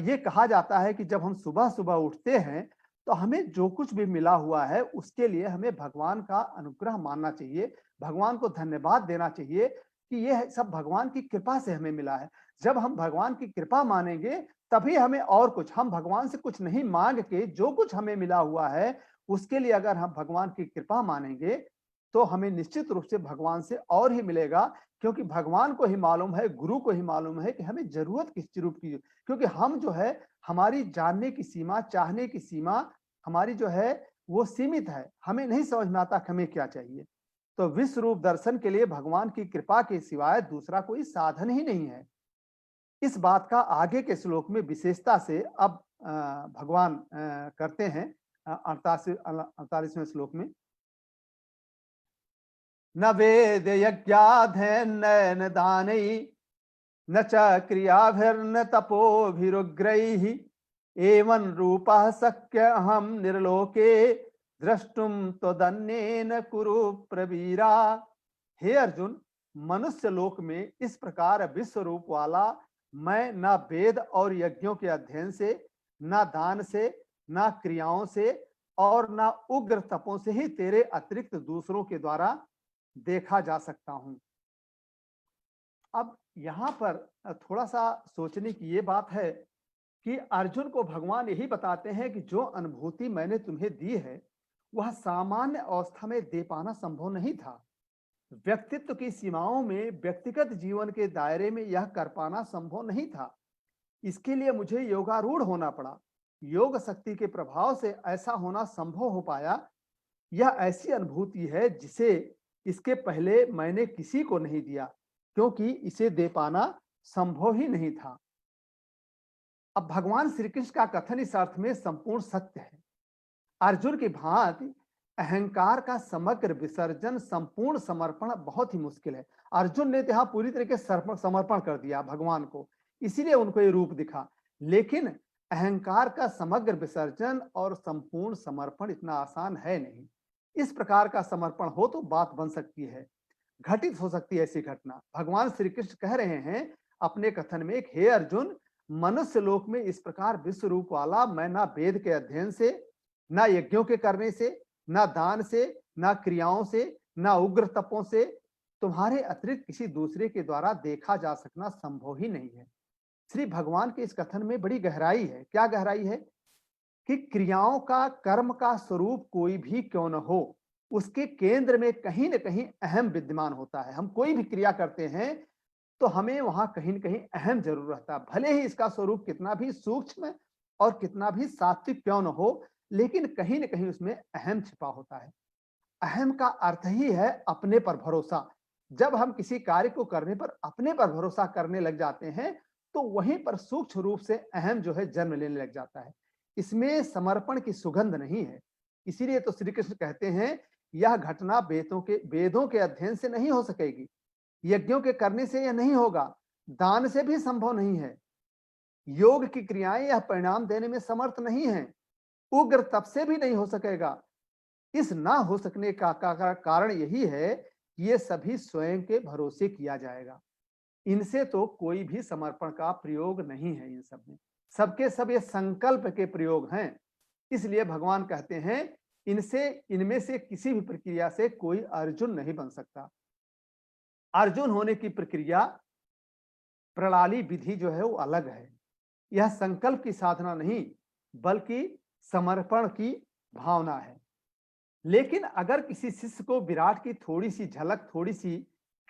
ये कहा जाता है कि जब हम सुबह सुबह उठते हैं तो हमें जो कुछ भी मिला हुआ है उसके लिए हमें भगवान का अनुग्रह मानना चाहिए, भगवान को धन्यवाद देना चाहिए कि यह सब भगवान की कृपा से हमें मिला है। जब हम भगवान की कृपा मानेंगे तभी हमें और कुछ, हम भगवान से कुछ नहीं मांग के जो कुछ हमें मिला हुआ है उसके लिए अगर हम भगवान की कृपा मानेंगे तो हमें निश्चित रूप से भगवान से और ही मिलेगा, क्योंकि भगवान को ही मालूम है, गुरु को ही मालूम है कि हमें जरूरत किस रूप की, क्योंकि हम जो है हमारी जानने की सीमा, चाहने की सीमा हमारी जो है वो सीमित है, हमें नहीं समझ में आता हमें क्या चाहिए। तो विश्व रूप दर्शन के लिए भगवान की कृपा के सिवाय दूसरा कोई साधन ही नहीं है। इस बात का आगे के श्लोक में विशेषता से अब भगवान करते हैं 48वें श्लोक में। न वेद यज्ञाध्ययन दानै न च क्रियाभिर्न तपोभिरुग्रैः एवं रूपः शक्य अहम निर्लोके द्रष्टुम त्वदन्येन कुरु प्रवीरा। हे अर्जुन, मनुष्य लोक में इस प्रकार विश्व रूप वाला मैं न वेद और यज्ञों के अध्ययन से, न दान से, न क्रियाओं से और न उग्र तपों से ही तेरे अतिरिक्त दूसरों के द्वारा देखा जा सकता हूं। अब यहां पर थोड़ा सा सोचने की ये बात है कि अर्जुन को भगवान यही बताते हैं कि जो अनुभूति मैंने तुम्हें दी है वह सामान्य अवस्था में दे पाना संभव नहीं था। व्यक्तित्व की सीमाओं में, व्यक्तिगत जीवन के दायरे में यह कर पाना संभव नहीं था। इसके लिए मुझे योगारूढ़ होना पड़ा। योग शक्ति के प्रभाव से ऐसा होना संभव हो पाया। यह ऐसी अनुभूति है जिसे इसके पहले मैंने किसी को नहीं दिया, क्योंकि इसे दे पाना संभव ही नहीं था। अब भगवान श्री कृष्ण का कथन इस अर्थ में संपूर्ण सत्य है। अर्जुन की भांति अहंकार का समग्र विसर्जन, संपूर्ण समर्पण बहुत ही मुश्किल है। अर्जुन ने यहाँ पूरी तरीके से समर्पण कर दिया भगवान को, इसीलिए उनको ये रूप दिखा। लेकिन अहंकार का समग्र विसर्जन और संपूर्ण समर्पण इतना आसान है नहीं। इस प्रकार का समर्पण हो तो बात बन सकती है, घटित हो सकती है ऐसी घटना। भगवान श्री कृष्ण कह रहे हैं अपने कथन में, हे अर्जुन, मनुष्य लोक में इस प्रकार विश्व रूप वाला मैं ना वेद के अध्ययन से, ना यज्ञों के करने से, ना दान से, ना क्रियाओं से, ना उग्र तपों से तुम्हारे अतिरिक्त किसी दूसरे के द्वारा देखा जा सकना संभव ही नहीं है। श्री भगवान के इस कथन में बड़ी गहराई है। क्या गहराई है? कि क्रियाओं का, कर्म का स्वरूप कोई भी क्यों न हो, उसके केंद्र में कहीं न कहीं अहम विद्यमान होता है। हम कोई भी क्रिया करते हैं तो हमें वहां कहीं न कहीं अहम जरूर रहता है। भले ही इसका स्वरूप कितना भी सूक्ष्म और कितना भी सात्विक क्यों न हो, लेकिन कहीं न कहीं उसमें अहम छिपा होता है। अहम का अर्थ ही है अपने पर भरोसा। जब हम किसी कार्य को करने पर अपने पर भरोसा करने लग जाते हैं तो वहीं पर सूक्ष्म रूप से अहम जो है जन्म लेने लग जाता है। इसमें समर्पण की सुगंध नहीं है। इसीलिए तो श्री कृष्ण कहते हैं यह घटना वेदों के अध्ययन से नहीं हो सकेगी, यज्ञों के करने से यह नहीं होगा, दान से भी संभव नहीं है, योग की क्रियाएं यह परिणाम देने में समर्थ नहीं है, उग्र तप से भी नहीं हो सकेगा। इस ना हो सकने का कारण यही है कि ये सभी स्वयं के भरोसे किया जाएगा। इनसे तो कोई भी समर्पण का प्रयोग नहीं है। इन सब में सबके सब ये संकल्प के प्रयोग हैं। इसलिए भगवान कहते हैं इनमें से किसी भी प्रक्रिया से कोई अर्जुन नहीं बन सकता। अर्जुन होने की प्रक्रिया, प्रणाली, विधि जो है वो अलग है। यह संकल्प की साधना नहीं बल्कि समर्पण की भावना है। लेकिन अगर किसी शिष्य को विराट की थोड़ी सी झलक, थोड़ी सी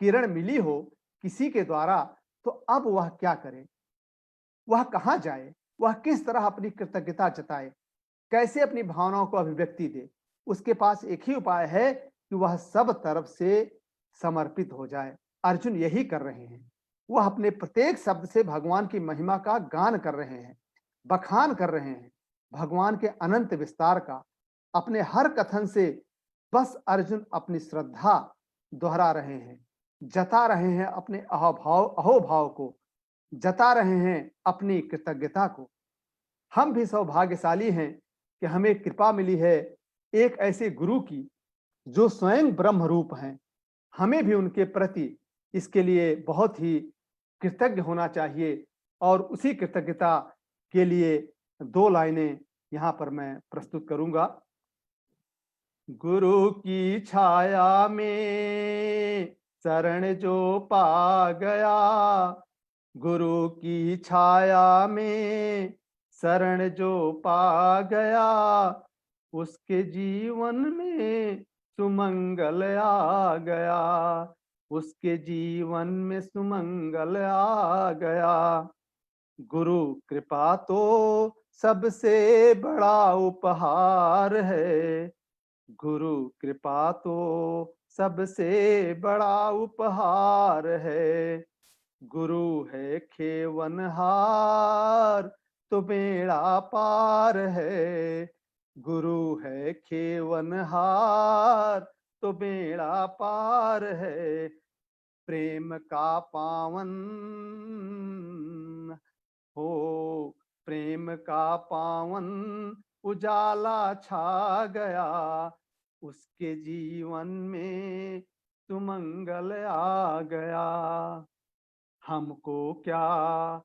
किरण मिली हो किसी के द्वारा, तो अब वह क्या करे? वह कहां जाए? वह किस तरह अपनी कृतज्ञता जताए? कैसे अपनी भावनाओं को अभिव्यक्ति दे? उसके पास एक ही उपाय है कि वह सब तरफ से समर्पित हो जाए। अर्जुन यही कर रहे हैं। वह अपने प्रत्येक शब्द से भगवान की महिमा का गान कर रहे हैं, बखान कर रहे हैं भगवान के अनंत विस्तार का। अपने हर कथन से बस अर्जुन अपनी श्रद्धा दोहरा रहे हैं, जता रहे हैं अपने अहोभाव को, जता रहे हैं अपनी कृतज्ञता को। हम भी सौभाग्यशाली हैं कि हमें कृपा मिली है एक ऐसे गुरु की जो स्वयं ब्रह्म रूप हैं। हमें भी उनके प्रति इसके लिए बहुत ही कृतज्ञ होना चाहिए। और उसी कृतज्ञता के लिए 2 लाइनें यहाँ पर मैं प्रस्तुत करूंगा। गुरु की छाया में शरण जो पा गया, गुरु की छाया में शरण जो पा गया, उसके जीवन में सुमंगल आ गया, उसके जीवन में सुमंगल आ गया। गुरु कृपा तो सबसे बड़ा उपहार है, गुरु कृपा तो सबसे बड़ा उपहार है। गुरु है खेवनहार तो बेड़ा पार है। गुरु है खेवनहार तो बेड़ा पार है। प्रेम का पावन हो, प्रेम का पावन उजाला छा गया। उसके जीवन में सुमंगल आ गया। हमको क्या,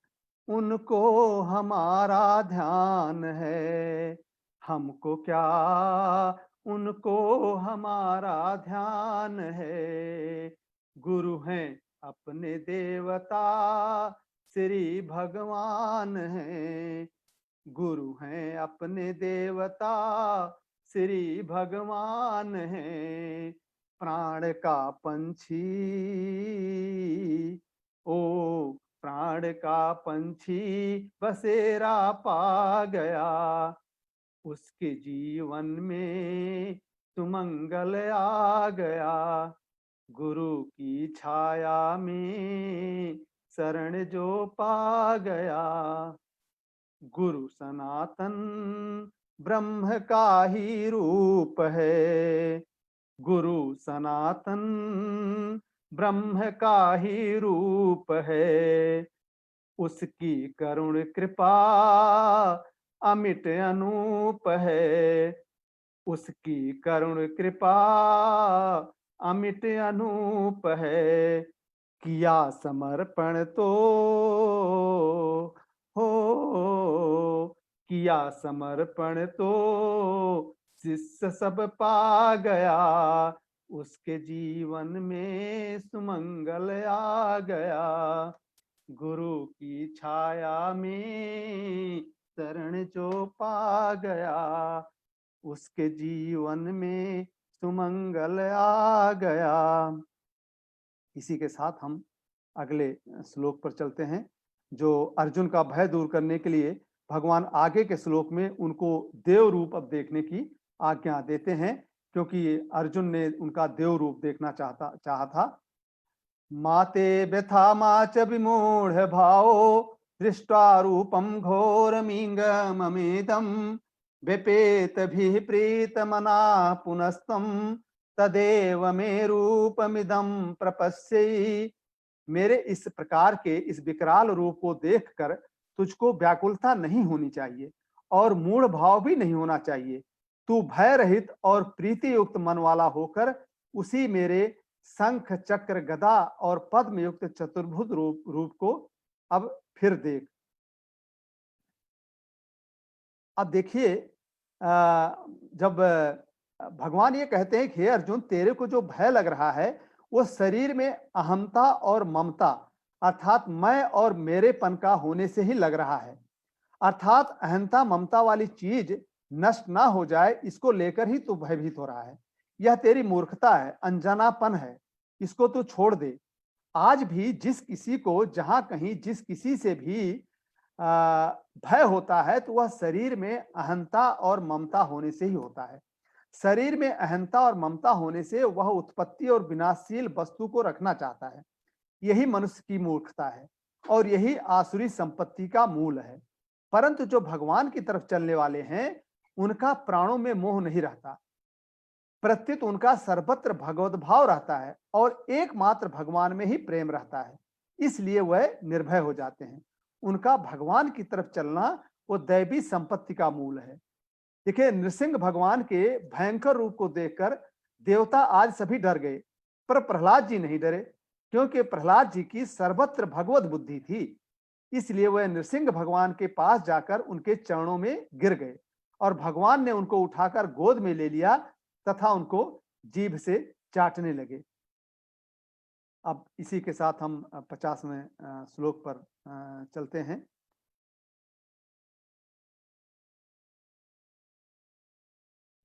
उनको हमारा ध्यान है। हमको क्या, उनको हमारा ध्यान है। गुरु हैं अपने देवता, श्री भगवान हैं। गुरु हैं अपने देवता, श्री भगवान हैं। प्राण का पंछी, ओ प्राण का पंछी बसेरा पा गया। उसके जीवन में सुमंगल आ गया। गुरु की छाया में शरण जो पा गया। गुरु सनातन ब्रह्म का ही रूप है। गुरु सनातन ब्रह्म का ही रूप है। उसकी करुण कृपा अमिट अनूप है। उसकी करुण कृपा अमिट अनूप है। किया समर्पण तो हो, किया समर्पण तो शिष्य सब पा गया। उसके जीवन में सुमंगल आ गया। गुरु की छाया में शरण जो पा गया। उसके जीवन में सुमंगल आ गया। इसी के साथ हम अगले श्लोक पर चलते हैं, जो अर्जुन का भय दूर करने के लिए भगवान आगे के श्लोक में उनको देव रूप अब देखने की आज्ञा देते हैं, क्योंकि अर्जुन ने उनका देव रूप देखना चाहा था। माते व्यथा मा च विमूढ़ भावो दृष्ट्वा रूपम घोरमींगममेदं व्यपेतभिः प्रीतमना पुनस्त्वं तदेव मे रूपमिदं प्रपश्यै। मेरे इस प्रकार के इस विकराल रूप को देखकर तुझको व्याकुलता नहीं होनी चाहिए और मूढ़ भाव भी नहीं होना चाहिए। तू भय रहित और प्रीति युक्त मन वाला होकर उसी मेरे शंख चक्र गदा और पद्म युक्त चतुर्भुज रूप को अब फिर देख। अब देखिए, जब भगवान ये कहते हैं कि हे अर्जुन, तेरे को जो भय लग रहा है वो शरीर में अहमता और ममता अर्थात मैं और मेरेपन का होने से ही लग रहा है। अर्थात अहंता ममता वाली चीज नष्ट ना हो जाए, इसको लेकर ही तू भयभीत हो रहा है। यह तेरी मूर्खता है, अनजानापन है, इसको तू छोड़ दे। आज भी जिस किसी को जहां कहीं जिस किसी से भी भय होता है तो वह शरीर में अहंता और ममता होने से ही होता है। शरीर में अहंता और ममता होने से वह उत्पत्ति और विनाशशील वस्तु को रखना चाहता है। यही मनुष्य की मूर्खता है और यही आसुरी संपत्ति का मूल है। परंतु जो भगवान की तरफ चलने वाले हैं उनका प्राणों में मोह नहीं रहता, प्रत्युत उनका सर्वत्र भगवत भाव रहता है और एकमात्र भगवान में ही प्रेम रहता है। इसलिए वह निर्भय हो जाते हैं। उनका भगवान की तरफ चलना वो दैवी संपत्ति का मूल है। देखिए, नृसिंह भगवान के भयंकर रूप को देखकर देवता आज सभी डर गए, पर प्रहलाद जी नहीं डरे, क्योंकि प्रहलाद जी की सर्वत्र भगवत बुद्धि थी। इसलिए वह नृसिंह भगवान के पास जाकर उनके चरणों में गिर गए और भगवान ने उनको उठाकर गोद में ले लिया तथा उनको जीभ से चाटने लगे। अब इसी के साथ हम 50वें श्लोक पर चलते हैं,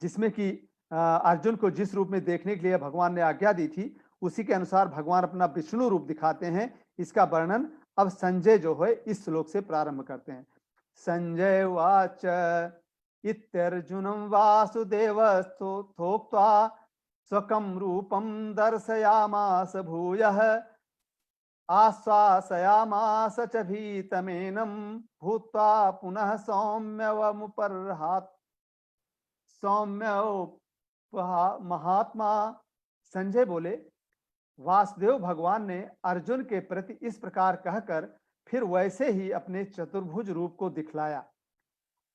जिसमें कि अर्जुन को जिस रूप में देखने के लिए भगवान ने आज्ञा दी थी उसी के अनुसार भगवान अपना विष्णु रूप दिखाते हैं। इसका वर्णन अब संजय जो है इस श्लोक से प्रारंभ करते हैं। संजय वाच इत्यर्जुनं वासुदेवस्तथोक्त्वा स्वकं रूपं दर्शयामास भूयः आश्वासयामास च भीतमेनं भूत्वा पुनः सौम्य महात्मा। संजय बोले, वासुदेव भगवान ने अर्जुन के प्रति इस प्रकार कहकर फिर वैसे ही अपने चतुर्भुज रूप को दिखलाया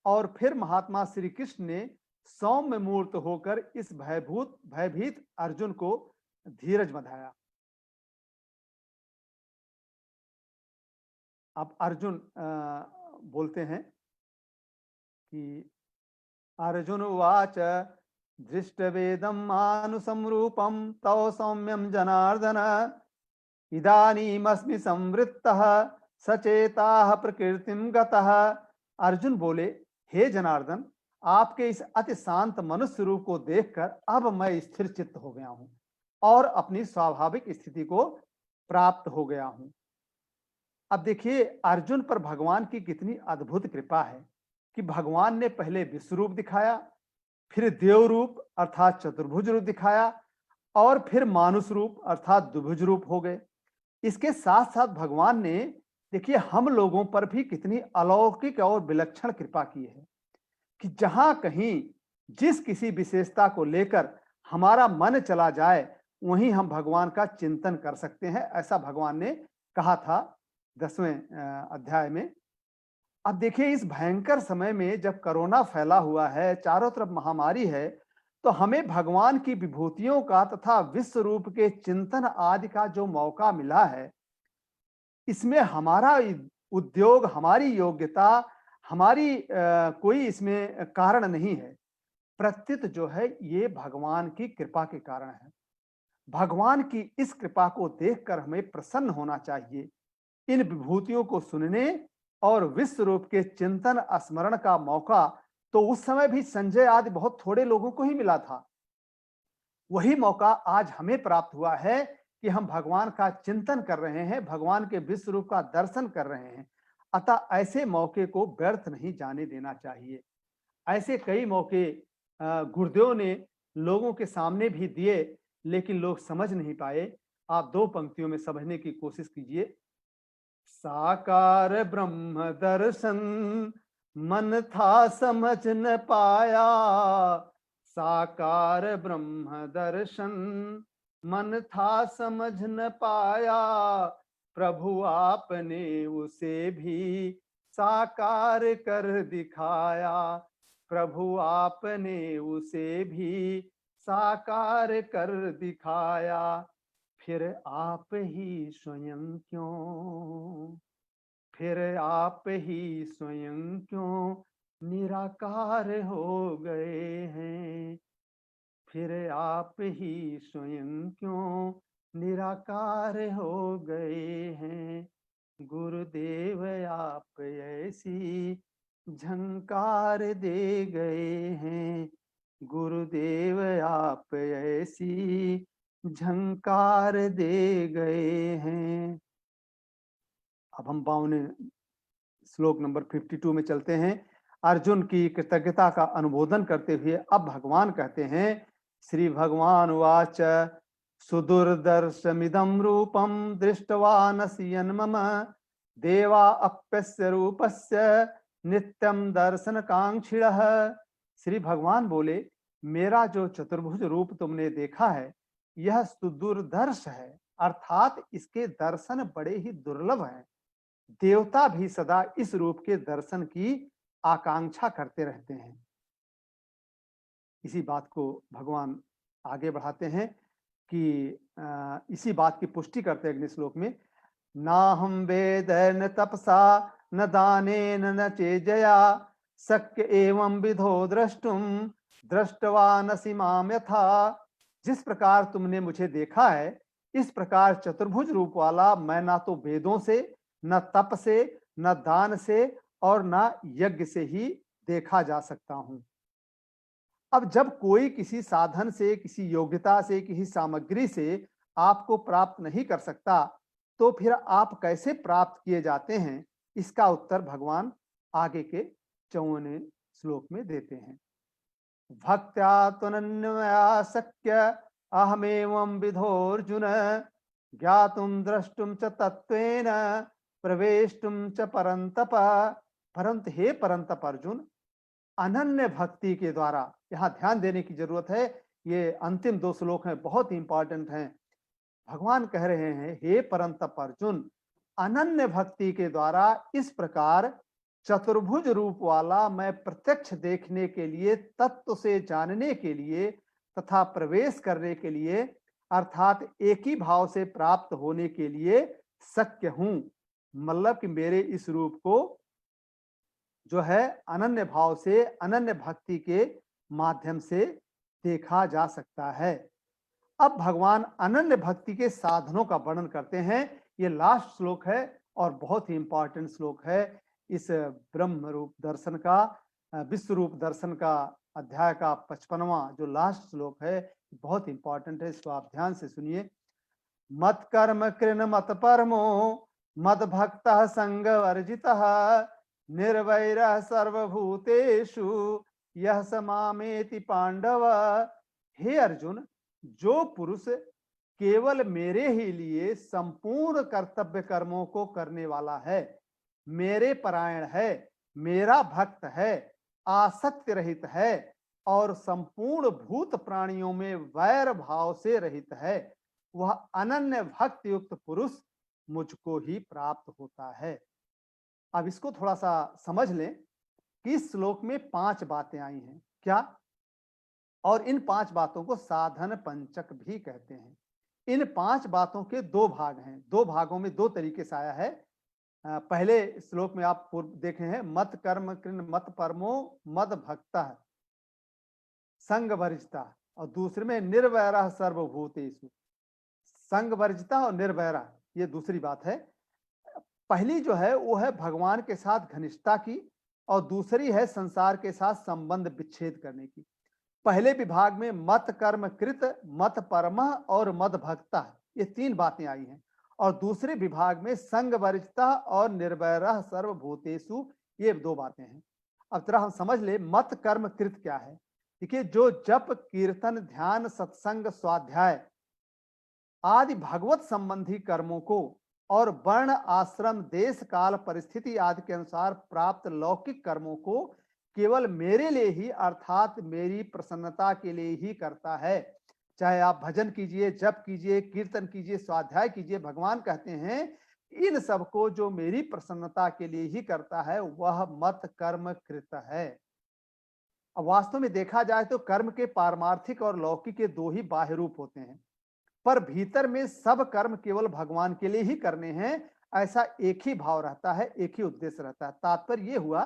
और फिर महात्मा श्री कृष्ण ने सौम्य मूर्त होकर इस भयभीत अर्जुन को धीरज बंधाया। अब अर्जुन बोलते हैं कि अर्जुन उवाच दृष्टवेदं मानुषं रूपं तव सौम्यं जनार्दन इदानीमस्मि संवृत्तः सचेताः प्रकृतिं गतः। अर्जुन बोले, हे जनार्दन, आपके इस अति शांत मनुष्य रूप को देखकर अब मैं स्थिर चित्त हो गया हूं और अपनी स्वाभाविक स्थिति को प्राप्त हो गया हूं। अब देखिए अर्जुन पर भगवान की कितनी अद्भुत कृपा है कि भगवान ने पहले विश्व रूप दिखाया, फिर देव रूप अर्थात चतुर्भुज रूप दिखाया और फिर मानुष रूप अर्थात द्विभुज रूप हो गए। इसके साथ साथ भगवान ने देखिए हम लोगों पर भी कितनी अलौकिक और विलक्षण कृपा की है कि जहां कहीं जिस किसी विशेषता को लेकर हमारा मन चला जाए वहीं हम भगवान का चिंतन कर सकते हैं, ऐसा भगवान ने कहा था 10वें अध्याय में। अब देखिए इस भयंकर समय में जब कोरोना फैला हुआ है, चारों तरफ महामारी है, तो हमें भगवान की विभूतियों का तथा विश्व रूप के चिंतन आदि का जो मौका मिला है, इसमें हमारा उद्योग, हमारी योग्यता, हमारी कोई इसमें कारण नहीं है। प्रत्युत जो है ये भगवान की कृपा के कारण है। भगवान की इस कृपा को देखकर हमें प्रसन्न होना चाहिए। इन विभूतियों को सुनने और विश्व रूप के चिंतन स्मरण का मौका तो उस समय भी संजय आदि बहुत थोड़े लोगों को ही मिला था। वही मौका आज हमें प्राप्त हुआ है कि हम भगवान का चिंतन कर रहे हैं, भगवान के विश्व रूप का दर्शन कर रहे हैं। अतः ऐसे मौके को व्यर्थ नहीं जाने देना चाहिए। ऐसे कई मौके गुरुदेव ने लोगों के सामने भी दिए, लेकिन लोग समझ नहीं पाए। आप 2 पंक्तियों में समझने की कोशिश कीजिए। साकार ब्रह्म दर्शन मन था समझ न पाया, साकार ब्रह्म दर्शन मन था समझ न पाया, प्रभु आपने उसे भी साकार कर दिखाया, प्रभु आपने उसे भी साकार कर दिखाया, फिर आप ही स्वयं क्यों, फिर आप ही स्वयं क्यों निराकार हो गए हैं, फिर आप ही स्वयं क्यों निराकार हो गए हैं, गुरुदेव आप ऐसी झंकार दे गए हैं, गुरुदेव आप ऐसी झंकार दे गए हैं। अब हम 52 श्लोक नंबर 52 में चलते हैं। अर्जुन की कृतज्ञता का अनुमोदन करते हुए अब भगवान कहते हैं, श्री भगवान उवाच सुदुर्दर्शमिदं रूपं दृष्टवानसि यन्मम देवा अप्यस्य रूपस्य नित्यं दर्शनकांक्षिणः। श्री भगवान बोले, मेरा जो चतुर्भुज रूप तुमने देखा है यह सुदुर्दर्श है, अर्थात इसके दर्शन बड़े ही दुर्लभ हैं। देवता भी सदा इस रूप के दर्शन की आकांक्षा करते रहते हैं। इसी बात को भगवान आगे बढ़ाते हैं कि इसी बात की पुष्टि करते हैं अगले श्लोक में, ना हम वेद न तपसा न दानेन न चेजया शक्य एवं विधो द्रष्टुम दृष्टवानसि माम यथा। जिस प्रकार तुमने मुझे देखा है इस प्रकार चतुर्भुज रूप वाला मैं ना तो वेदों से, न तप से, न दान से और न यज्ञ से ही देखा जा सकता हूं। अब जब कोई किसी साधन से, किसी योग्यता से, किसी सामग्री से आपको प्राप्त नहीं कर सकता, तो फिर आप कैसे प्राप्त किए जाते हैं, इसका उत्तर भगवान आगे के 54वें श्लोक में देते हैं। भक्त्या त्वनन्यया शक्य अहमेवं विधोर्जुन ज्ञातुम द्रष्टुम च तत्वेन प्रवेष्टुम च परंतप। परंतु हे परंतप अर्जुन, अनन्य भक्ति के द्वारा, यहाँ ध्यान देने की जरूरत है, ये अंतिम 2 श्लोक हैं, बहुत ही इंपॉर्टेंट हैं। भगवान कह रहे हैं, हे परंतप अर्जुन, अनन्य भक्ति के द्वारा इस प्रकार चतुर्भुज रूप वाला मैं प्रत्यक्ष देखने के लिए, तत्व से जानने के लिए तथा प्रवेश करने के लिए, अर्थात एक ही भाव से प्राप्त होने के लिए शक्य हूं। मतलब कि मेरे इस रूप को जो है अनन्य भाव से, अनन्य भक्ति के माध्यम से देखा जा सकता है। अब भगवान अनन्य भक्ति के साधनों का वर्णन करते हैं। ये लास्ट श्लोक है और बहुत ही इंपॉर्टेंट श्लोक है इस ब्रह्म रूप दर्शन का, विश्व रूप दर्शन का अध्याय का 55वां जो लास्ट श्लोक है, बहुत इंपॉर्टेंट है, इसको आप ध्यान से सुनिए। मत कर्म कृन मत परमो मद भक्त संग वर्जितः निर्वैरः सर्वभूतेषु यह समामेति पांडव। हे अर्जुन, जो पुरुष केवल मेरे ही लिए संपूर्ण कर्तव्य कर्मों को करने वाला है, मेरे परायण है, मेरा भक्त है, आसक्ति रहित है और संपूर्ण भूत प्राणियों में वैर भाव से रहित है, वह अनन्य भक्त युक्त पुरुष मुझको ही प्राप्त होता है। अब इसको थोड़ा सा समझ लें कि इस श्लोक में 5 बातें आई हैं। क्या? और इन 5 बातों को साधन पंचक भी कहते हैं। इन 5 बातों के 2 भाग हैं, 2 भागों में 2 तरीके से आया है। पहले श्लोक में आप पूर्व देखे हैं, मत कर्म कृन मत परमो मद भक्तः संग वर्जिता, और दूसरे में निर्वैरः सर्वभूतेषु। संग वर्जिता और निर्वैरा, ये दूसरी बात है। पहली जो है वो है भगवान के साथ घनिष्ठता की, और दूसरी है संसार के साथ संबंध विच्छेद करने की। पहले विभाग में मत कर्म कृत, मत परमः और मद भक्ता, ये 3 बातें आई हैं, और दूसरे विभाग में संग वर्जिता और निर्वैरः सर्वभूतेषु, ये 2 बातें हैं। अब जरा हम समझ ले मत कर्म कृत क्या है। देखिए, जो जप कीर्तन ध्यान सत्संग स्वाध्याय आदि भगवत संबंधी कर्मों को और वर्ण आश्रम देश काल परिस्थिति आदि के अनुसार प्राप्त लौकिक कर्मों को केवल मेरे लिए ही, अर्थात मेरी प्रसन्नता के लिए ही करता है। चाहे आप भजन कीजिए, जप कीजिए, कीर्तन कीजिए, स्वाध्याय कीजिए, भगवान कहते हैं इन सबको जो मेरी प्रसन्नता के लिए ही करता है वह मत कर्म कृत है। अब वास्तव में देखा जाए तो कर्म के पारमार्थिक और लौकिक के 2 ही बाह्य रूप होते हैं, पर भीतर में सब कर्म केवल भगवान के लिए ही करने हैं, ऐसा एक ही भाव रहता है, एक ही उद्देश्य रहता है। तात्पर्य ये हुआ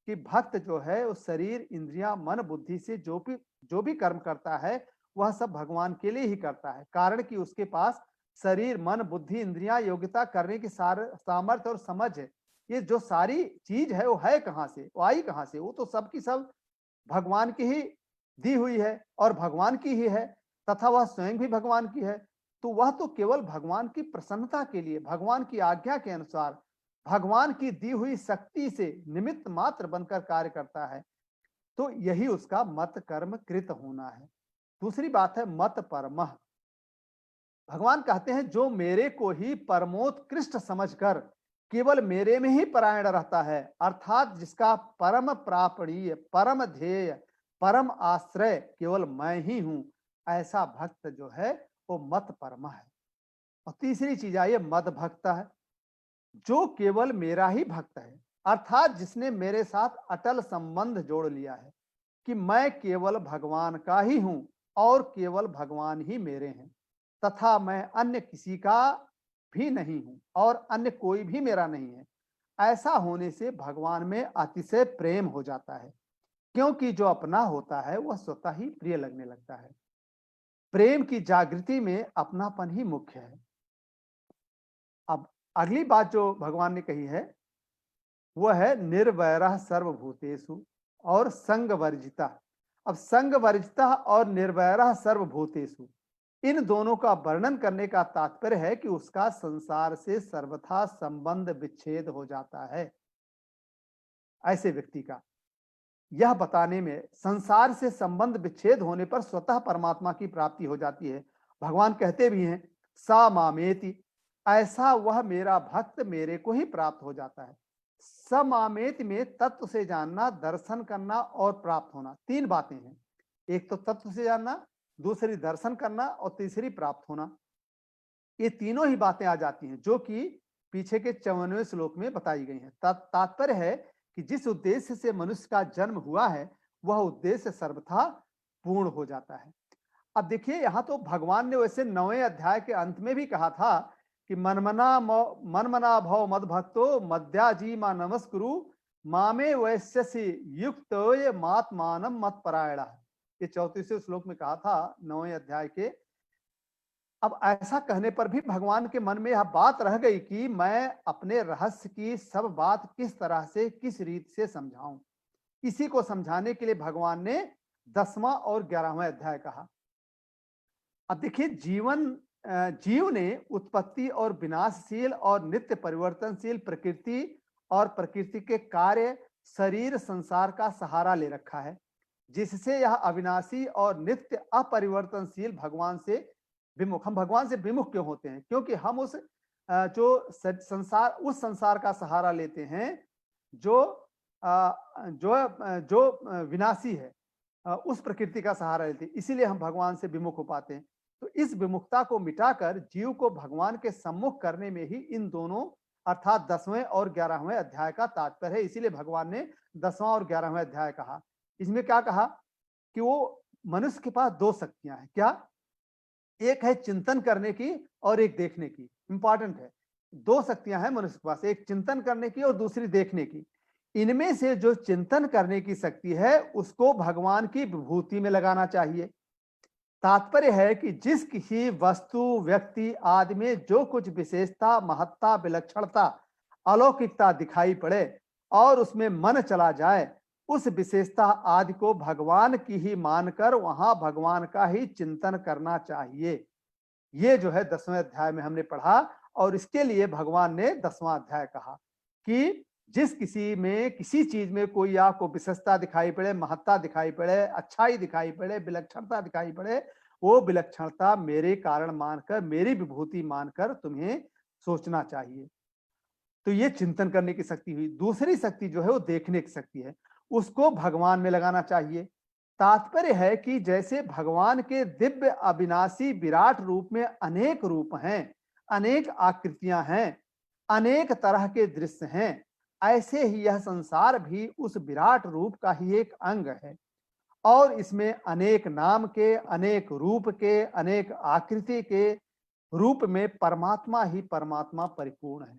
कि भक्त जो है वो शरीर इंद्रियां मन बुद्धि से जो भी कर्म करता है वह सब भगवान के लिए ही करता है। कारण कि उसके पास शरीर मन बुद्धि इंद्रियां योग्यता करने की सामर्थ्य और समझ है। ये जो सारी चीज है वो है कहाँ से, वो आई कहाँ से? वो तो सब की सब भगवान की ही दी हुई है और भगवान की ही है, तथा वह स्वयं भी भगवान की है। तो वह तो केवल भगवान की प्रसन्नता के लिए, भगवान की आज्ञा के अनुसार, भगवान की दी हुई शक्ति से निमित्त मात्र बनकर कार्य करता है। तो यही उसका मत कर्म कृत होना है। दूसरी बात है मत परमः। भगवान कहते हैं जो मेरे को ही परमोत्कृष्ट समझकर केवल मेरे में ही परायण रहता है, अर्थात जिसका परम प्रापणीय, परम ध्येय, परम आश्रय केवल मैं ही हूं, ऐसा भक्त जो है वो मत परम है। और तीसरी चीज आई है मद भक्त है, जो केवल मेरा ही भक्त है, अर्थात जिसने मेरे साथ अटल संबंध जोड़ लिया है कि मैं केवल भगवान का ही हूं और केवल भगवान ही मेरे हैं, तथा मैं अन्य किसी का भी नहीं हूं और अन्य कोई भी मेरा नहीं है। ऐसा होने से भगवान में अतिशय प्रेम हो जाता है, क्योंकि जो अपना होता है वह स्वतः ही प्रिय लगने लगता है। प्रेम की जागृति में अपनापन ही मुख्य है। अब अगली बात जो भगवान ने कही है वह है निर्वैरः सर्वभूतेषु और संग वर्जिता। अब संग वर्जिता और निर्वैरः सर्वभूतेषु, इन दोनों का वर्णन करने का तात्पर्य है कि उसका संसार से सर्वथा संबंध विच्छेद हो जाता है। ऐसे व्यक्ति का यह बताने में, संसार से संबंध विच्छेद होने पर स्वतः परमात्मा की प्राप्ति हो जाती है। भगवान कहते भी हैं सा मामेति, ऐसा वह मेरा भक्त मेरे को ही प्राप्त हो जाता है। स मामेति में तत्व से जानना, दर्शन करना और प्राप्त होना, तीन बातें हैं। एक तो तत्व से जानना, दूसरी दर्शन करना और तीसरी प्राप्त होना। ये तीनों ही बातें आ जाती हैं जो कि पीछे के 54वें श्लोक में बताई गई हैं। तात्पर्य है कि जिस उद्देश्य से मनुष्य का जन्म हुआ है वह उद्देश्य सर्वथा पूर्ण हो जाता है। अब देखिए यहाँ तो भगवान ने वैसे 9वें अध्याय के अंत में भी कहा था कि मनमना भव मद भक्तो मद्याजी मा नमस्कुरु मामे वैश्यसि युक्त मात्मानम मत परायण। ये 34वें श्लोक में कहा था 9वें अध्याय के। अब ऐसा कहने पर भी भगवान के मन में यह बात रह गई कि मैं अपने रहस्य की सब बात किस तरह से, किस रीत से समझाऊं। इसी को समझाने के लिए भगवान ने 10वां और 11वां अध्याय कहा। अब देखिए जीव ने उत्पत्ति और विनाशशील और नित्य परिवर्तनशील प्रकृति और प्रकृति के कार्य शरीर संसार का सहारा ले रखा है, जिससे यह अविनाशी और नित्य अपरिवर्तनशील भगवान से विमुख। हम भगवान से विमुख क्यों होते हैं? क्योंकि हम उस उस संसार का सहारा लेते हैं जो विनाशी है, उस प्रकृति का सहारा लेते हैं, इसीलिए हम भगवान से विमुख हो पाते हैं। तो इस विमुखता को मिटाकर जीव को भगवान के सम्मुख करने में ही इन दोनों अर्थात 10वें और 11वें अध्याय का तात्पर्य है। इसीलिए भगवान ने 10वां और 11वां अध्याय कहा। इसमें क्या कहा कि वो मनुष्य के पास दो शक्तियां हैं। क्या? एक है चिंतन करने की और एक देखने की। इंपॉर्टेंट है, दो शक्तियां हैं मनुष्य के पास, एक चिंतन करने की और दूसरी देखने की। इनमें से जो चिंतन करने की शक्ति है उसको भगवान की विभूति में लगाना चाहिए। तात्पर्य है कि जिस किसी वस्तु, व्यक्ति आदि में जो कुछ विशेषता, महत्ता, विलक्षणता, अलौकिकता दिखाई पड़े और उसमें मन चला जाए, उस विशेषता आदि को भगवान की ही मानकर वहां भगवान का ही चिंतन करना चाहिए। ये जो है 10वें अध्याय में हमने पढ़ा और इसके लिए भगवान ने 10वां अध्याय कहा कि जिस किसी में, किसी चीज में कोई आपको विशेषता दिखाई पड़े, महत्ता दिखाई पड़े, अच्छाई दिखाई पड़े, विलक्षणता दिखाई पड़े, वो विलक्षणता मेरे कारण मानकर, मेरी विभूति मानकर तुम्हें सोचना चाहिए। तो ये चिंतन करने की शक्ति हुई। दूसरी शक्ति जो है वो देखने की शक्ति है, उसको भगवान में लगाना चाहिए। तात्पर्य है कि जैसे भगवान के दिव्य अविनाशी विराट रूप में अनेक रूप हैं, अनेक आकृतियां हैं, अनेक तरह के दृश्य हैं, ऐसे ही यह संसार भी उस विराट रूप का ही एक अंग है और इसमें अनेक नाम के, अनेक रूप के, अनेक आकृति के रूप में परमात्मा ही परमात्मा परिपूर्ण है।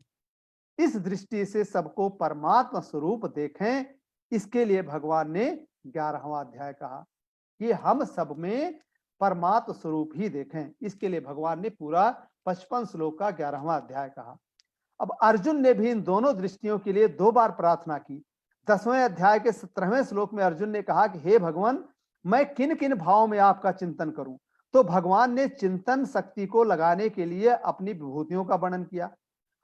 इस दृष्टि से सबको परमात्मा स्वरूप देखें, इसके लिए भगवान ने 11वां अध्याय कहा कि हम सब में परमात्मा स्वरूप ही देखें। इसके लिए भगवान ने पूरा 55 श्लोक का 11वां अध्याय कहा। अब अर्जुन ने भी इन दोनों दृष्टियों के लिए 2 बार प्रार्थना की। 10वें अध्याय के 17वें श्लोक में अर्जुन ने कहा कि हे भगवान, मैं किन किन भावों में आपका चिंतन करूं? तो भगवान ने चिंतन शक्ति को लगाने के लिए अपनी विभूतियों का वर्णन किया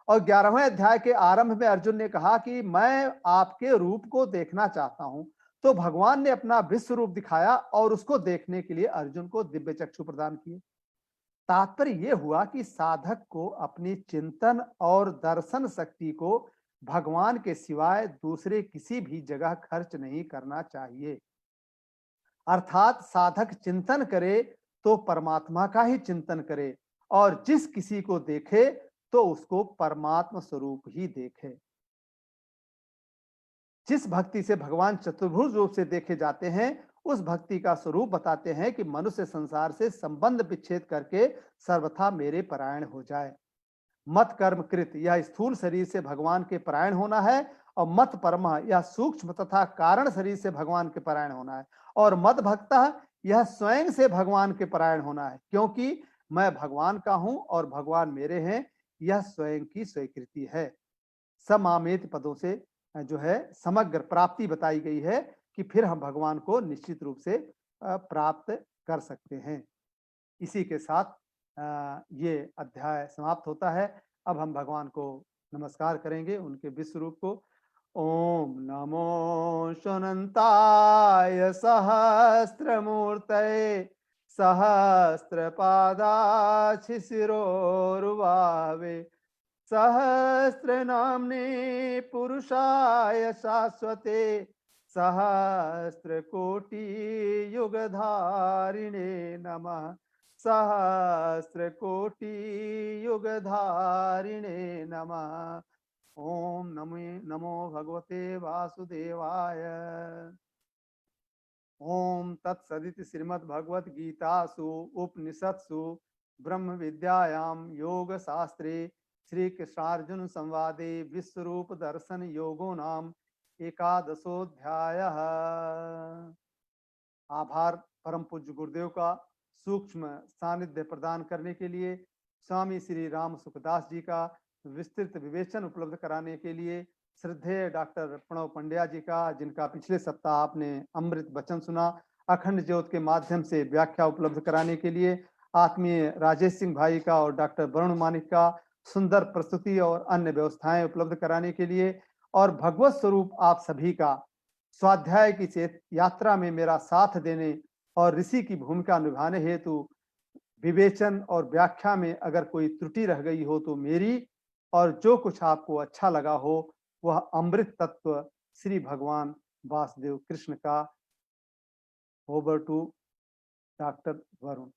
और 11वें अध्याय के आरंभ में अर्जुन ने कहा कि मैं आपके रूप को देखना चाहता हूं। तो भगवान ने अपना विश्व रूप दिखाया और उसको देखने के लिए अर्जुन को दिव्य चक्षु प्रदान किए। तात्पर्य यह हुआ कि साधक को अपनी चिंतन और दर्शन शक्ति को भगवान के सिवाय दूसरे किसी भी जगह खर्च नहीं करना चाहिए। अर्थात साधक चिंतन करे तो परमात्मा का ही चिंतन करे और जिस किसी को देखे तो उसको परमात्मा स्वरूप ही देखे। जिस भक्ति से भगवान चतुर्भुज रूप से देखे जाते हैं उस भक्ति का स्वरूप बताते हैं कि मनुष्य संसार से संबंध विच्छेद करके सर्वथा मेरे परायण हो जाए। मत कर्म कृत, यह स्थूल शरीर से भगवान के परायण होना है और मत परमा, यह सूक्ष्म तथा कारण शरीर से भगवान के परायण होना है और मत भक्तः, यह स्वयं से भगवान के परायण होना है, क्योंकि मैं भगवान का हूं और भगवान मेरे हैं, यह स्वयं की स्वीकृति है। समामेत पदों से जो है समग्र प्राप्ति बताई गई है कि फिर हम भगवान को निश्चित रूप से प्राप्त कर सकते हैं। इसी के साथ ये अध्याय समाप्त होता है। अब हम भगवान को नमस्कार करेंगे, उनके विश्व रूप को। ओम नमो शनंताय सहस्त्रमूर्तये सहस्रपादाशिशिरोरुभावे सहस्रनाम्ने पुरुषाय शाश्वते सहस्रकोटियुगधारिणे नमः सहस्रकोटियुगधारिणे नमः। ओम नमो भगवते वासुदेवाय। ओम तत्सदिति श्रीमद्भगवद गीतासु उपनिषत्सु ब्रह्म विद्यायां योग शास्त्रे श्री कृष्णार्जुन संवादे विश्वरूप दर्शन योगो नाम एकादशोऽध्यायः। आभार परम पूज्य गुरुदेव का सूक्ष्म सानिध्य प्रदान करने के लिए, स्वामी श्री राम सुखदास जी का विस्तृत विवेचन उपलब्ध कराने के लिए, श्रद्धेय डॉक्टर प्रणव पंड्या जी का, जिनका पिछले सप्ताह आपने अमृत वचन सुना, अखंड ज्योत के माध्यम से व्याख्या उपलब्ध कराने के लिए, आत्मीय राजेश सिंह भाई का और डॉक्टर वरुण मानिक का सुंदर प्रस्तुति और अन्य व्यवस्थाएं उपलब्ध कराने के लिए, और भगवत स्वरूप आप सभी का स्वाध्याय की चेत यात्रा में मेरा साथ देने और ऋषि की भूमिका निभाने हेतु विवेचन और व्याख्या में अगर कोई त्रुटि रह गई हो तो मेरी, और जो कुछ आपको अच्छा लगा हो वह अमृत तत्व श्री भगवान वासुदेव कृष्ण का। Over to doctor Varun.